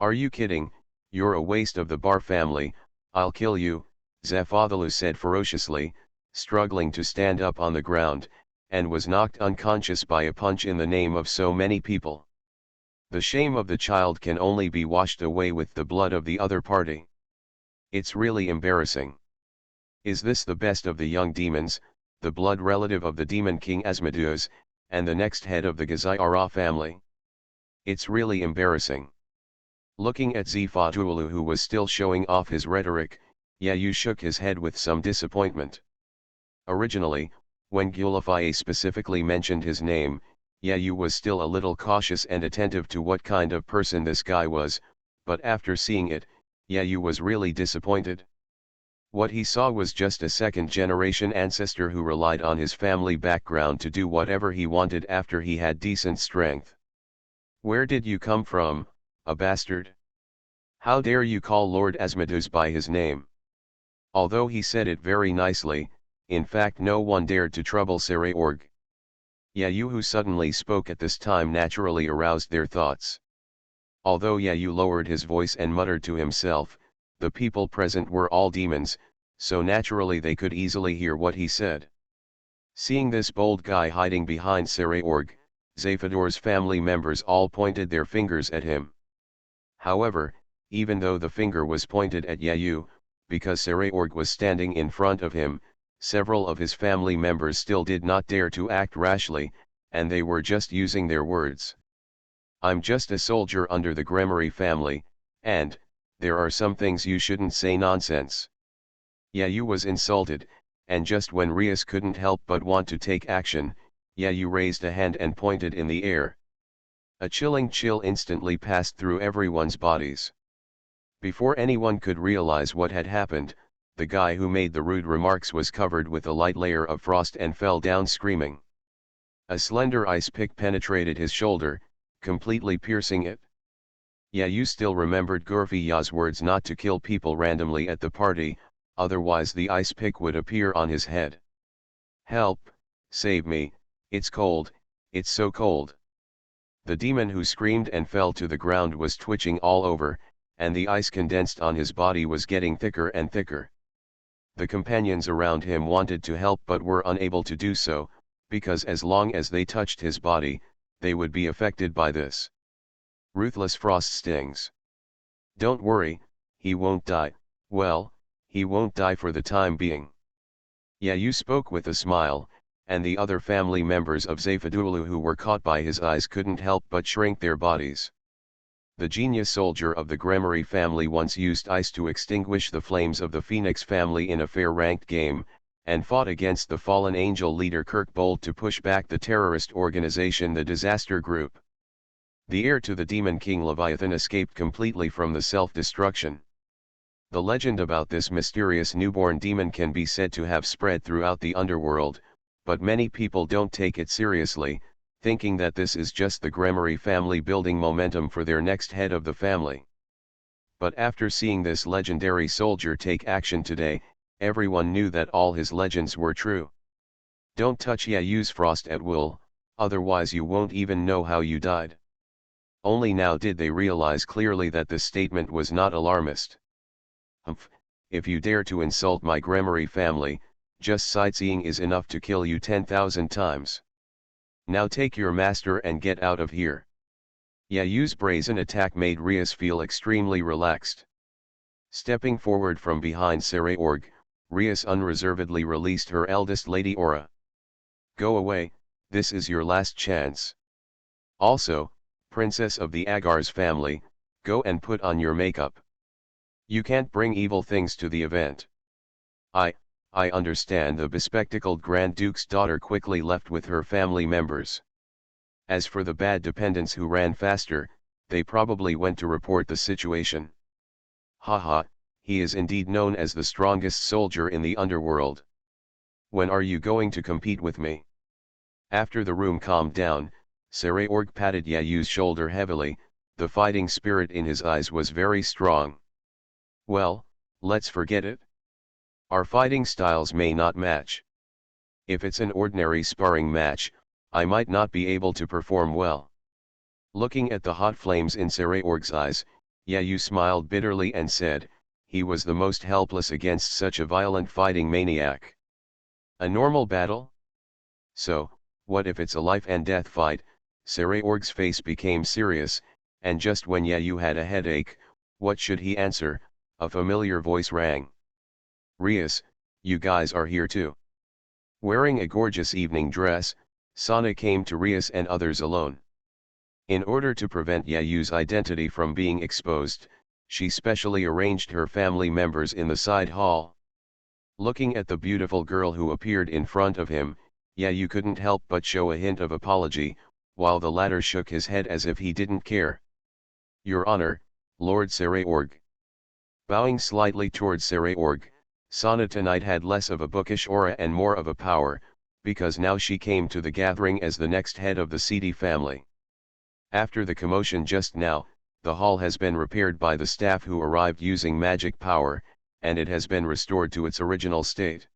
Are you kidding? You're a waste of the Bar family, I'll kill you, Zephathalu said ferociously, struggling to stand up on the ground, and was knocked unconscious by a punch in the name of so many people. The shame of the child can only be washed away with the blood of the other party. It's really embarrassing. Is this the best of the young demons, the blood relative of the demon king Asmodeus, and the next head of the Gazayara family? It's really embarrassing. Looking at Zephatulu, who was still showing off his rhetoric, Yayu shook his head with some disappointment. Originally, when Gulafai specifically mentioned his name, Yayu was still a little cautious and attentive to what kind of person this guy was, but after seeing it, Yayu was really disappointed. What he saw was just a second-generation ancestor who relied on his family background to do whatever he wanted after he had decent strength. Where did you come from, a bastard? How dare you call Lord Asmodeus by his name? Although he said it very nicely, in fact no one dared to trouble Sereorg. Yayu, who suddenly spoke at this time, naturally aroused their thoughts. Although Yayu lowered his voice and muttered to himself, the people present were all demons, so naturally they could easily hear what he said. Seeing this bold guy hiding behind Sereorg, Zephyrdor's family members all pointed their fingers at him. However, even though the finger was pointed at Yayu, because Sereorg was standing in front of him, several of his family members still did not dare to act rashly, and they were just using their words. I'm just a soldier under the Gremory family, and, there are some things you shouldn't say nonsense. Yayu was insulted, and just when Rias couldn't help but want to take action, Yayu raised a hand and pointed in the air. A chilling chill instantly passed through everyone's bodies. Before anyone could realize what had happened, the guy who made the rude remarks was covered with a light layer of frost and fell down screaming. A slender ice pick penetrated his shoulder, completely piercing it. Yayu still remembered Gorfiya's words not to kill people randomly at the party, otherwise the ice pick would appear on his head. Help, save me, it's cold, it's so cold. The demon who screamed and fell to the ground was twitching all over, and the ice condensed on his body was getting thicker and thicker. The companions around him wanted to help but were unable to do so, because as long as they touched his body, they would be affected by this ruthless frost stings. Don't worry, he won't die. Well, he won't die for the time being. Yayu spoke with a smile, and the other family members of Zephyrdulu who were caught by his eyes couldn't help but shrink their bodies. The genius soldier of the Gremory family once used ice to extinguish the flames of the Phoenix family in a fair ranked game, and fought against the fallen angel leader Kirkbold to push back the terrorist organization the Disaster Group. The heir to the Demon King Leviathan escaped completely from the self-destruction. The legend about this mysterious newborn demon can be said to have spread throughout the underworld, but many people don't take it seriously, thinking that this is just the Gremory family building momentum for their next head of the family. But after seeing this legendary soldier take action today, everyone knew that all his legends were true. Don't touch Yayu's frost at will, otherwise you won't even know how you died. Only now did they realize clearly that this statement was not alarmist. Humph, if you dare to insult my Gremory family, just sightseeing is enough to kill you 10,000 times. Now take your master and get out of here. Yayu's brazen attack made Rias feel extremely relaxed. Stepping forward from behind Sereorg, Rias unreservedly released her eldest lady aura. Go away, this is your last chance. Also, princess of the Agar's family, go and put on your makeup. You can't bring evil things to the event. I understand. The bespectacled Grand Duke's daughter quickly left with her family members. As for the bad dependents who ran faster, they probably went to report the situation. Haha, he is indeed known as the strongest soldier in the underworld. When are you going to compete with me? After the room calmed down, Sereorg patted Yayu's shoulder heavily, the fighting spirit in his eyes was very strong. Well, let's forget it. Our fighting styles may not match. If it's an ordinary sparring match, I might not be able to perform well. Looking at the hot flames in Sereorg's eyes, Yayu smiled bitterly and said, he was the most helpless against such a violent fighting maniac. A normal battle? So, what if it's a life and death fight? Sereorg's face became serious, and just when Yayu had a headache, what should he answer? A familiar voice rang. Rias, you guys are here too. Wearing a gorgeous evening dress, Sana came to Rias and others alone. In order to prevent Yayu's identity from being exposed, she specially arranged her family members in the side hall. Looking at the beautiful girl who appeared in front of him, Yayu couldn't help but show a hint of apology, while the latter shook his head as if he didn't care. Your Honor, Lord Sereorg. Bowing slightly towards Sereorg, Sana tonight had less of a bookish aura and more of a power, because now she came to the gathering as the next head of the Seedy family. After the commotion just now, The hall has been repaired by the staff who arrived using magic power, and it has been restored to its original state.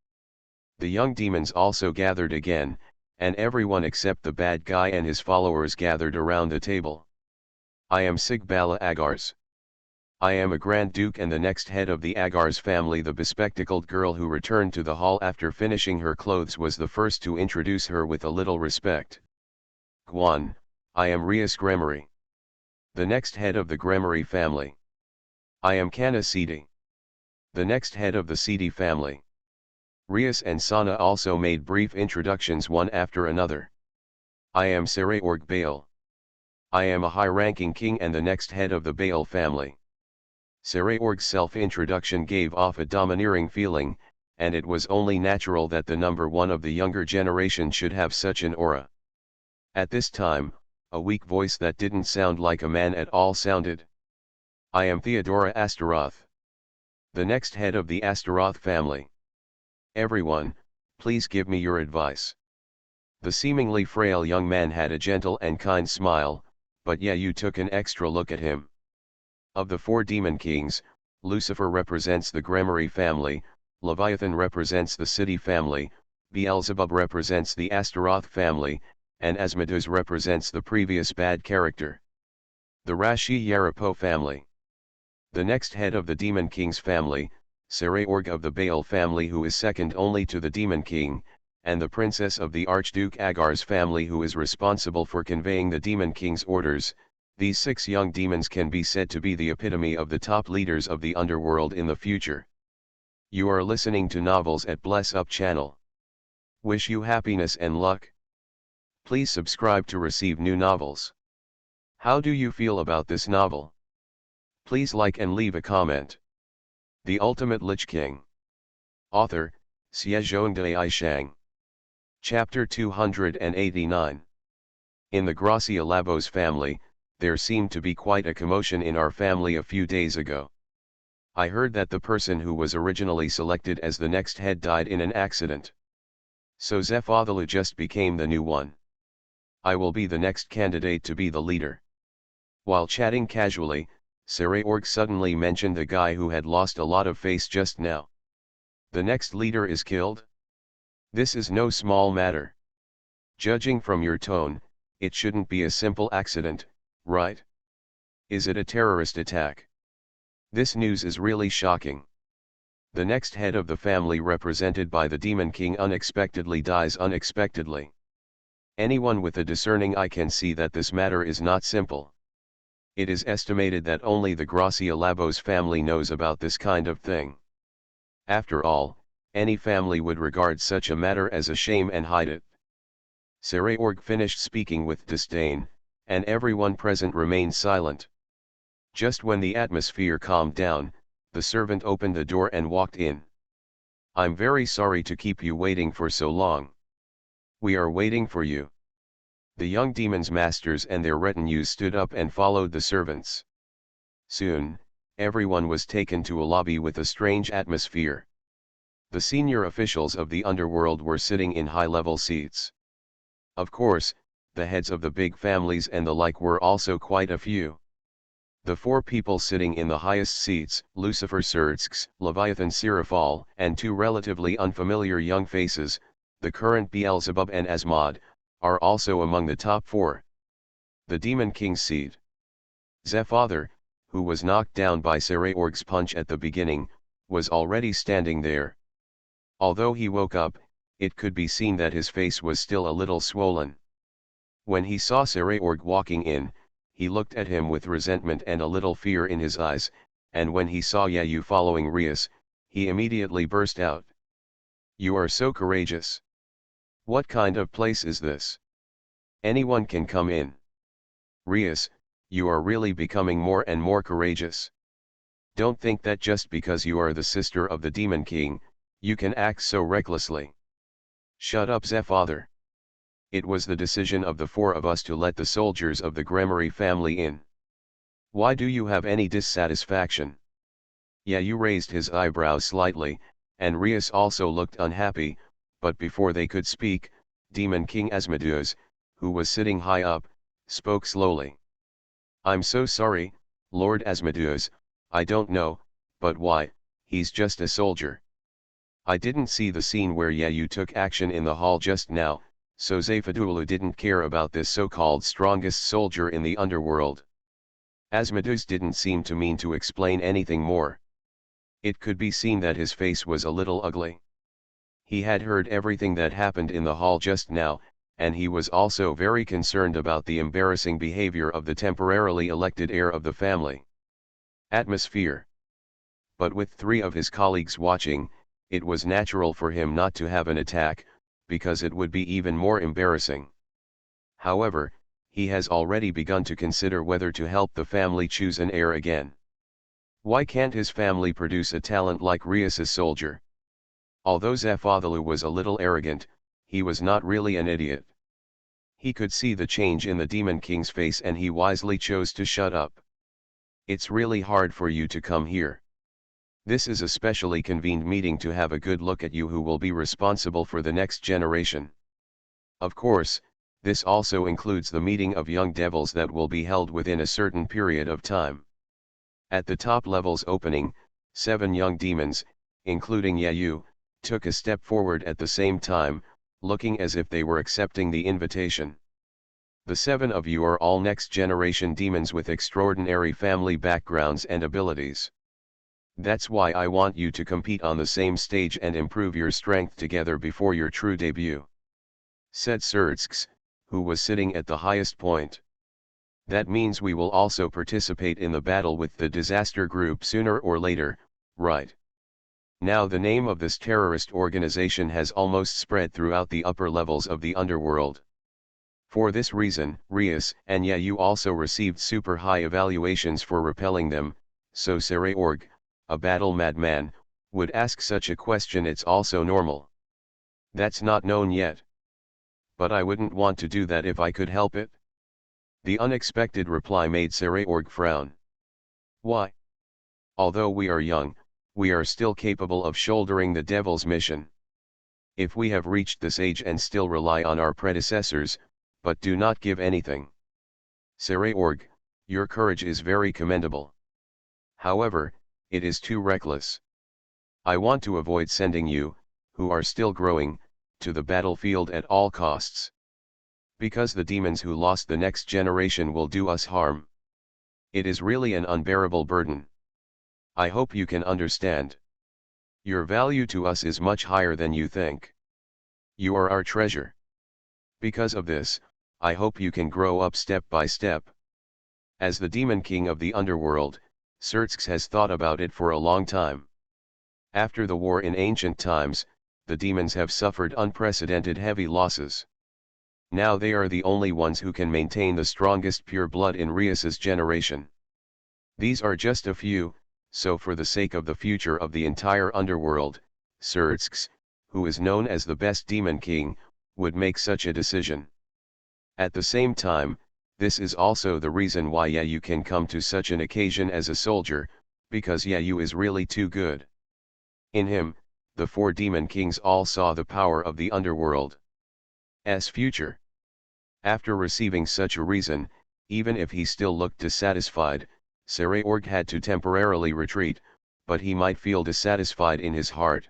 The young demons also gathered again, and everyone except the bad guy and his followers gathered around the table. I am Sigbala Agars. I am a Grand Duke and the next head of the Agars family. The bespectacled girl who returned to the hall after finishing her clothes was the first to introduce her with a little respect. Guan, I am Rias Gremory, the next head of the Gremory family. I am Kana Sidi, the next head of the Sidi family. Rias and Sana also made brief introductions one after another. I am Sarayorg Baal. I am a high-ranking king and the next head of the Baal family. Sarayorg's self-introduction gave off a domineering feeling, and it was only natural that the number one of the younger generation should have such an aura. At this time, a weak voice that didn't sound like a man at all sounded. I am Theodora Astaroth, the next head of the Astaroth family. Everyone, please give me your advice. The seemingly frail young man had a gentle and kind smile, but yeah, you took an extra look at him. Of the four demon kings, Lucifer represents the Gremory family, Leviathan represents the City family, Beelzebub represents the Astaroth family, and Asmodeus represents the previous bad character, the Rashi Yarapo family. The next head of the Demon King's family, Sarayorg of the Baal family, who is second only to the Demon King, and the princess of the Archduke Agar's family, who is responsible for conveying the Demon King's orders. These 6 young demons can be said to be the epitome of the top leaders of the underworld in the future. You are listening to Novels at Bless Up channel. Wish you happiness and luck. Please subscribe to receive new novels. How do you feel about this novel? Please like and leave a comment. The Ultimate Lich King. Author, Xiezhongdai Shang. Chapter 289. In the Gracia Labos family, there seemed to be quite a commotion in our family a few days ago. I heard that the person who was originally selected as the next head died in an accident. So Zephathalu just became the new one. I will be the next candidate to be the leader. While chatting casually, Sarayorg suddenly mentioned the guy who had lost a lot of face just now. The next leader is killed? This is no small matter. Judging from your tone, it shouldn't be a simple accident, right? Is it a terrorist attack? This news is really shocking. The next head of the family, represented by the Demon King, unexpectedly dies unexpectedly. Anyone with a discerning eye can see that this matter is not simple. It is estimated that only the Gracia Labos family knows about this kind of thing. After all, any family would regard such a matter as a shame and hide it. Sarayorg finished speaking with disdain, and everyone present remained silent. Just when the atmosphere calmed down, the servant opened the door and walked in. I'm very sorry to keep you waiting for so long. We are waiting for you. The young demons' masters and their retinues stood up and followed the servants. Soon, everyone was taken to a lobby with a strange atmosphere. The senior officials of the underworld were sitting in high-level seats. Of course, the heads of the big families and the like were also quite a few. The 4 people sitting in the highest seats, Lucifer Surtsks, Leviathan Sirafal, and 2 relatively unfamiliar young faces, the current Beelzebub and Asmod, are also among the top 4. The Demon King's seat. Zephather, who was knocked down by Sarayorg's punch at the beginning, was already standing there. Although he woke up, it could be seen that his face was still a little swollen. When he saw Sarayorg walking in, he looked at him with resentment and a little fear in his eyes, and when he saw Yayu following Rias, he immediately burst out. You are so courageous. What kind of place is this? Anyone can come in. Rias, you are really becoming more and more courageous. Don't think that just because you are the sister of the Demon King, you can act so recklessly. Shut up, Zephather. It was the decision of the 4 of us to let the soldiers of the Gremory family in. Why do you have any dissatisfaction? Yayu raised his eyebrows slightly, and Rias also looked unhappy, but before they could speak, Demon King Asmodeus, who was sitting high up, spoke slowly. I'm so sorry, Lord Asmodeus, I don't know, but why, he's just a soldier. I didn't see the scene where you took action in the hall just now, so Zafadulu didn't care about this so-called strongest soldier in the underworld. Asmodeus didn't seem to mean to explain anything more. It could be seen that his face was a little ugly. He had heard everything that happened in the hall just now, and he was also very concerned about the embarrassing behavior of the temporarily elected heir of the family. Atmosphere. But with 3 of his colleagues watching, it was natural for him not to have an attack, because it would be even more embarrassing. However, he has already begun to consider whether to help the family choose an heir again. Why can't his family produce a talent like Rias's soldier? Although Zafadulu was a little arrogant, he was not really an idiot. He could see the change in the Demon King's face and he wisely chose to shut up. It's really hard for you to come here. This is a specially convened meeting to have a good look at you who will be responsible for the next generation. Of course, this also includes the meeting of young devils that will be held within a certain period of time. At the top level's opening, 7 young demons, including Yayu, took a step forward at the same time, looking as if they were accepting the invitation. The 7 of you are all next-generation demons with extraordinary family backgrounds and abilities. That's why I want you to compete on the same stage and improve your strength together before your true debut," said Surtsks, who was sitting at the highest point. "That means we will also participate in the battle with the disaster group sooner or later, right? Now the name of this terrorist organization has almost spread throughout the upper levels of the underworld. For this reason, Rias and Yayu also received super high evaluations for repelling them, so Saraorg, a battle madman, would ask such a question. It's also normal. That's not known yet. But I wouldn't want to do that if I could help it." The unexpected reply made Saraorg frown. "Why? Although we are young, we are still capable of shouldering the devil's mission. If we have reached this age and still rely on our predecessors, but do not give anything. Saraorg, your courage is very commendable. However, it is too reckless. I want to avoid sending you, who are still growing, to the battlefield at all costs. Because the demons who lost the next generation will do us harm. It is really an unbearable burden. I hope you can understand. Your value to us is much higher than you think. You are our treasure. Because of this, I hope you can grow up step by step." As the Demon King of the underworld, Surtsks has thought about it for a long time. After the war in ancient times, the demons have suffered unprecedented heavy losses. Now they are the only ones who can maintain the strongest pure blood in Rias's generation. These are just a few, so for the sake of the future of the entire underworld, Surtsks, who is known as the best Demon King, would make such a decision. At the same time, this is also the reason why Yayu can come to such an occasion as a soldier, because Yayu is really too good. In him, the 4 Demon Kings all saw the power of the underworld's future. After receiving such a reason, even if he still looked dissatisfied, Saraorg had to temporarily retreat, but he might feel dissatisfied in his heart.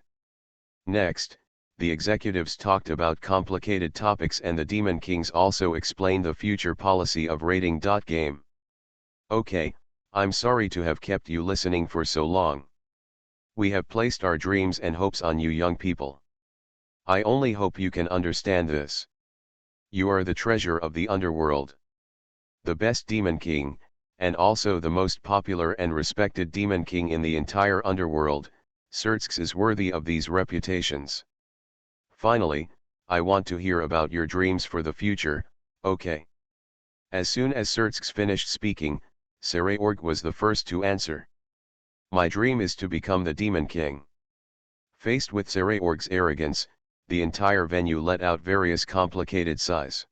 Next, the executives talked about complicated topics and the Demon Kings also explained the future policy of raiding. Game. Okay, I'm sorry to have kept you listening for so long. We have placed our dreams and hopes on you young people. I only hope you can understand this. You are the treasure of the underworld. The best Demon King, and also the most popular and respected Demon King in the entire underworld, Surtsks is worthy of these reputations. Finally, I want to hear about your dreams for the future, okay? As soon as Surtsks finished speaking, Saraorg was the first to answer. My dream is to become the Demon King. Faced with Saraorg's arrogance, the entire venue let out various complicated sighs.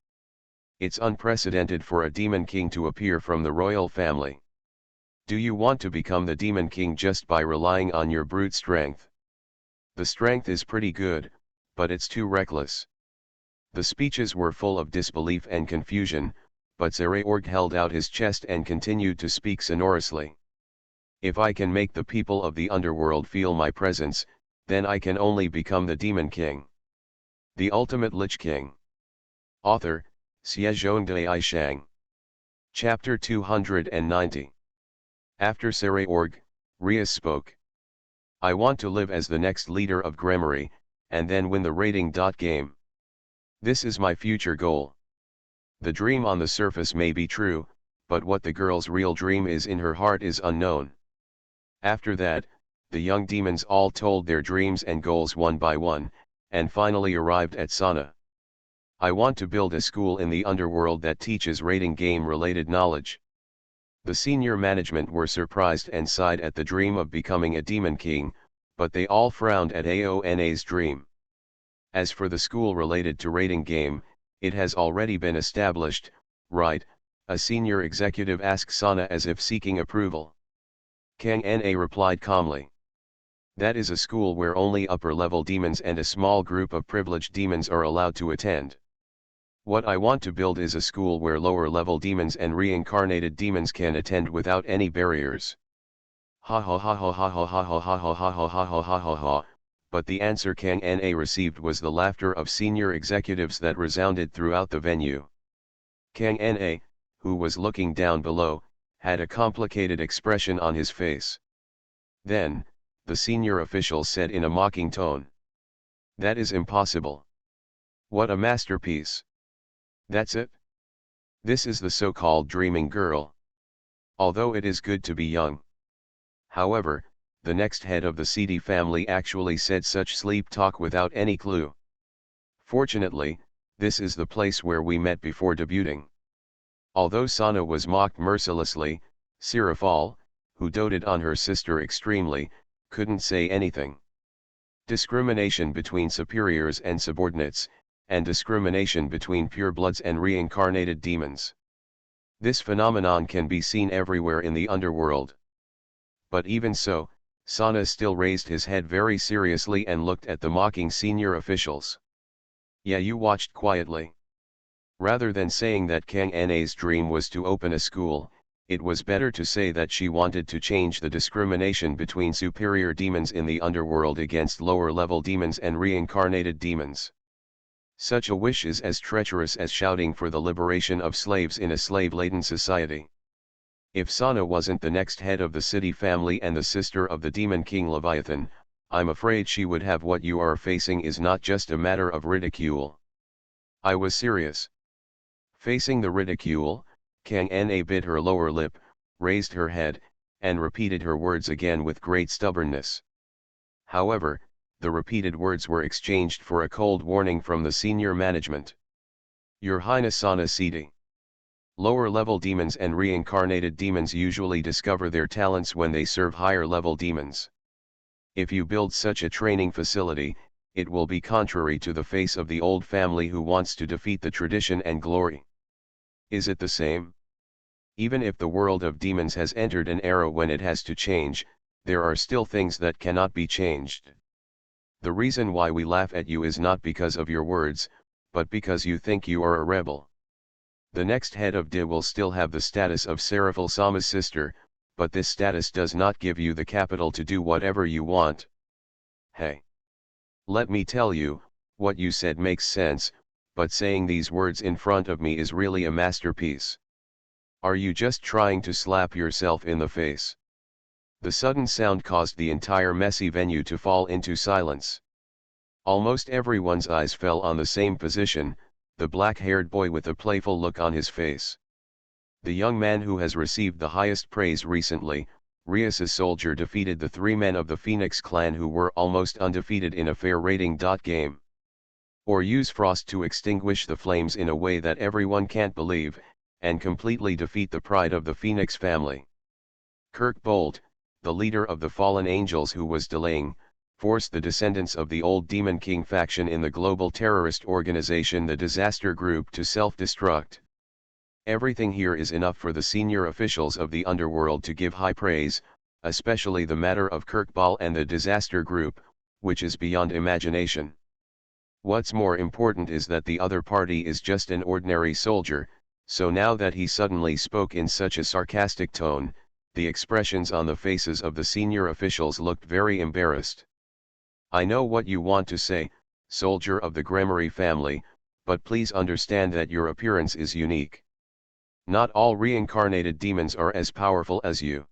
It's unprecedented for a Demon King to appear from the royal family. Do you want to become the Demon King just by relying on your brute strength? The strength is pretty good, but it's too reckless. The speeches were full of disbelief and confusion, but Zeraorg held out his chest and continued to speak sonorously. If I can make the people of the underworld feel my presence, then I can only become the Demon King. The Ultimate Lich King. Author, Xiezhongdai Shang. Chapter 290. After Zeraorg, Rias spoke. I want to live as the next leader of Gremory, and then win the rating game. This is my future goal. The dream on the surface may be true, but what the girl's real dream is in her heart is unknown. After that, the young demons all told their dreams and goals one by one, and finally arrived at Sana. I want to build a school in the underworld that teaches rating game related knowledge. The senior management were surprised and sighed at the dream of becoming a demon king, but they all frowned at Aona's dream. As for the school related to rating game, it has already been established, right? A senior executive asked Sana as if seeking approval. Kang Na replied calmly. That is a school where only upper-level demons and a small group of privileged demons are allowed to attend. What I want to build is a school where lower-level demons and reincarnated demons can attend without any barriers. Ha ha ha ha ha ha ha ha ha ha ha ha ha ha ha ha. But the answer Kang Na received was the laughter of senior executives that resounded throughout the venue. Kang Na, who was looking down below, had a complicated expression on his face. Then, the senior official said in a mocking tone. That is impossible. What a masterpiece. That's it? This is the so-called dreaming girl. Although it is good to be young. However, the next head of the CD family actually said such sleep talk without any clue. Fortunately, this is the place where we met before debuting. Although Sana was mocked mercilessly, Sirafal, who doted on her sister extremely, couldn't say anything. Discrimination between superiors and subordinates, and discrimination between purebloods and reincarnated demons. This phenomenon can be seen everywhere in the underworld. But even so, Sana still raised his head very seriously and looked at the mocking senior officials. Yeah, you watched quietly. Rather than saying that Kang Na's dream was to open a school, it was better to say that she wanted to change the discrimination between superior demons in the underworld against lower-level demons and reincarnated demons. Such a wish is as treacherous as shouting for the liberation of slaves in a slave-laden society. If Sana wasn't the next head of the city family and the sister of the demon king Leviathan, I'm afraid she would have what you are facing is not just a matter of ridicule. I was serious. Facing the ridicule, Kang Na bit her lower lip, raised her head, and repeated her words again with great stubbornness. However, the repeated words were exchanged for a cold warning from the senior management. Your Highness Sana CD. Lower-level demons and reincarnated demons usually discover their talents when they serve higher-level demons. If you build such a training facility, it will be contrary to the face of the old family who wants to defeat the tradition and glory. Is it the same? Even if the world of demons has entered an era when it has to change, there are still things that cannot be changed. The reason why we laugh at you is not because of your words, but because you think you are a rebel. The next head of DI will still have the status of Serafal Sama's sister, but this status does not give you the capital to do whatever you want. Hey! Let me tell you, what you said makes sense, but saying these words in front of me is really a masterpiece. Are you just trying to slap yourself in the face? The sudden sound caused the entire messy venue to fall into silence. Almost everyone's eyes fell on the same position, the black-haired boy with a playful look on his face. The young man who has received the highest praise recently, Rias's soldier, defeated the 3 men of the Phoenix clan who were almost undefeated in a fair rating game. Or use frost to extinguish the flames in a way that everyone can't believe, and completely defeat the pride of the Phoenix family. Kirk Bolt, the leader of the fallen angels who was delaying, forced the descendants of the old Demon King faction in the global terrorist organization the Disaster Group to self-destruct. Everything here is enough for the senior officials of the underworld to give high praise, especially the matter of Kirkbal and the Disaster Group, which is beyond imagination. What's more important is that the other party is just an ordinary soldier, So now that he suddenly spoke in such a sarcastic tone, the expressions on the faces of the senior officials looked very embarrassed. I know what you want to say, soldier of the Gremory family, but please understand that your appearance is unique. Not all reincarnated demons are as powerful as you.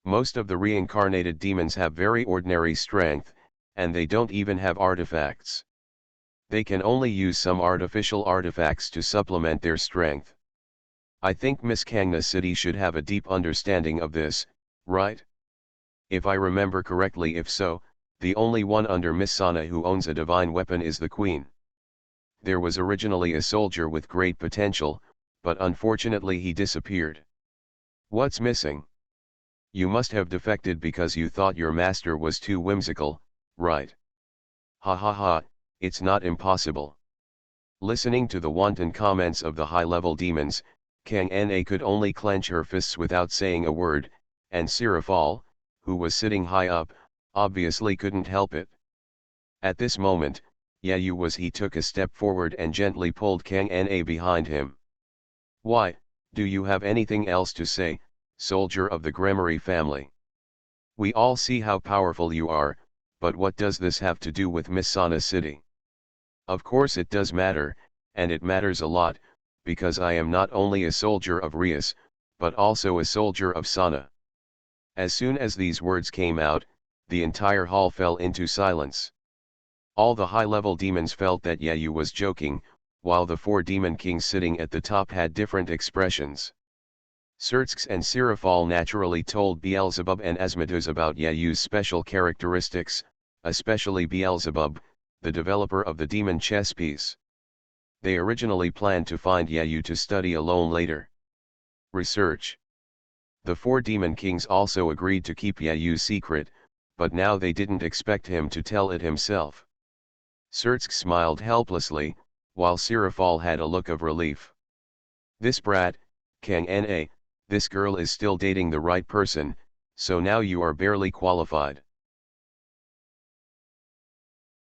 Most of the reincarnated demons have very ordinary strength, and they don't even have artifacts. They can only use some artificial artifacts to supplement their strength. I think Miss Kangna City should have a deep understanding of this, right? If I remember correctly, if so, the only one under Miss Sana who owns a divine weapon is the Queen. There was originally a soldier with great potential, but unfortunately he disappeared. What's missing? You must have defected because you thought your master was too whimsical, right? Ha ha ha, it's not impossible. Listening to the wanton comments of the high-level demons, Kang Na could only clench her fists without saying a word, and Sirafal, who was sitting high up, obviously couldn't help it. At this moment, he took a step forward and gently pulled Kang Na behind him. Why, do you have anything else to say, soldier of the Gremory family? We all see how powerful you are, but what does this have to do with Miss Sana City? Of course it does matter, and it matters a lot, because I am not only a soldier of Rias, but also a soldier of Sana. As soon as these words came out, the entire hall fell into silence. All the high-level demons felt that Yayu was joking, while the 4 demon kings sitting at the top had different expressions. Sertsks and Sirafal naturally told Beelzebub and Asmodeus about Yayu's special characteristics, especially Beelzebub, the developer of the demon chess piece. They originally planned to find Yayu to study alone later. Research. The 4 demon kings also agreed to keep Yayu's secret, but now they didn't expect him to tell it himself. Sertsk smiled helplessly, while Sirafal had a look of relief. This brat, Kang Na, this girl is still dating the right person, so now you are barely qualified.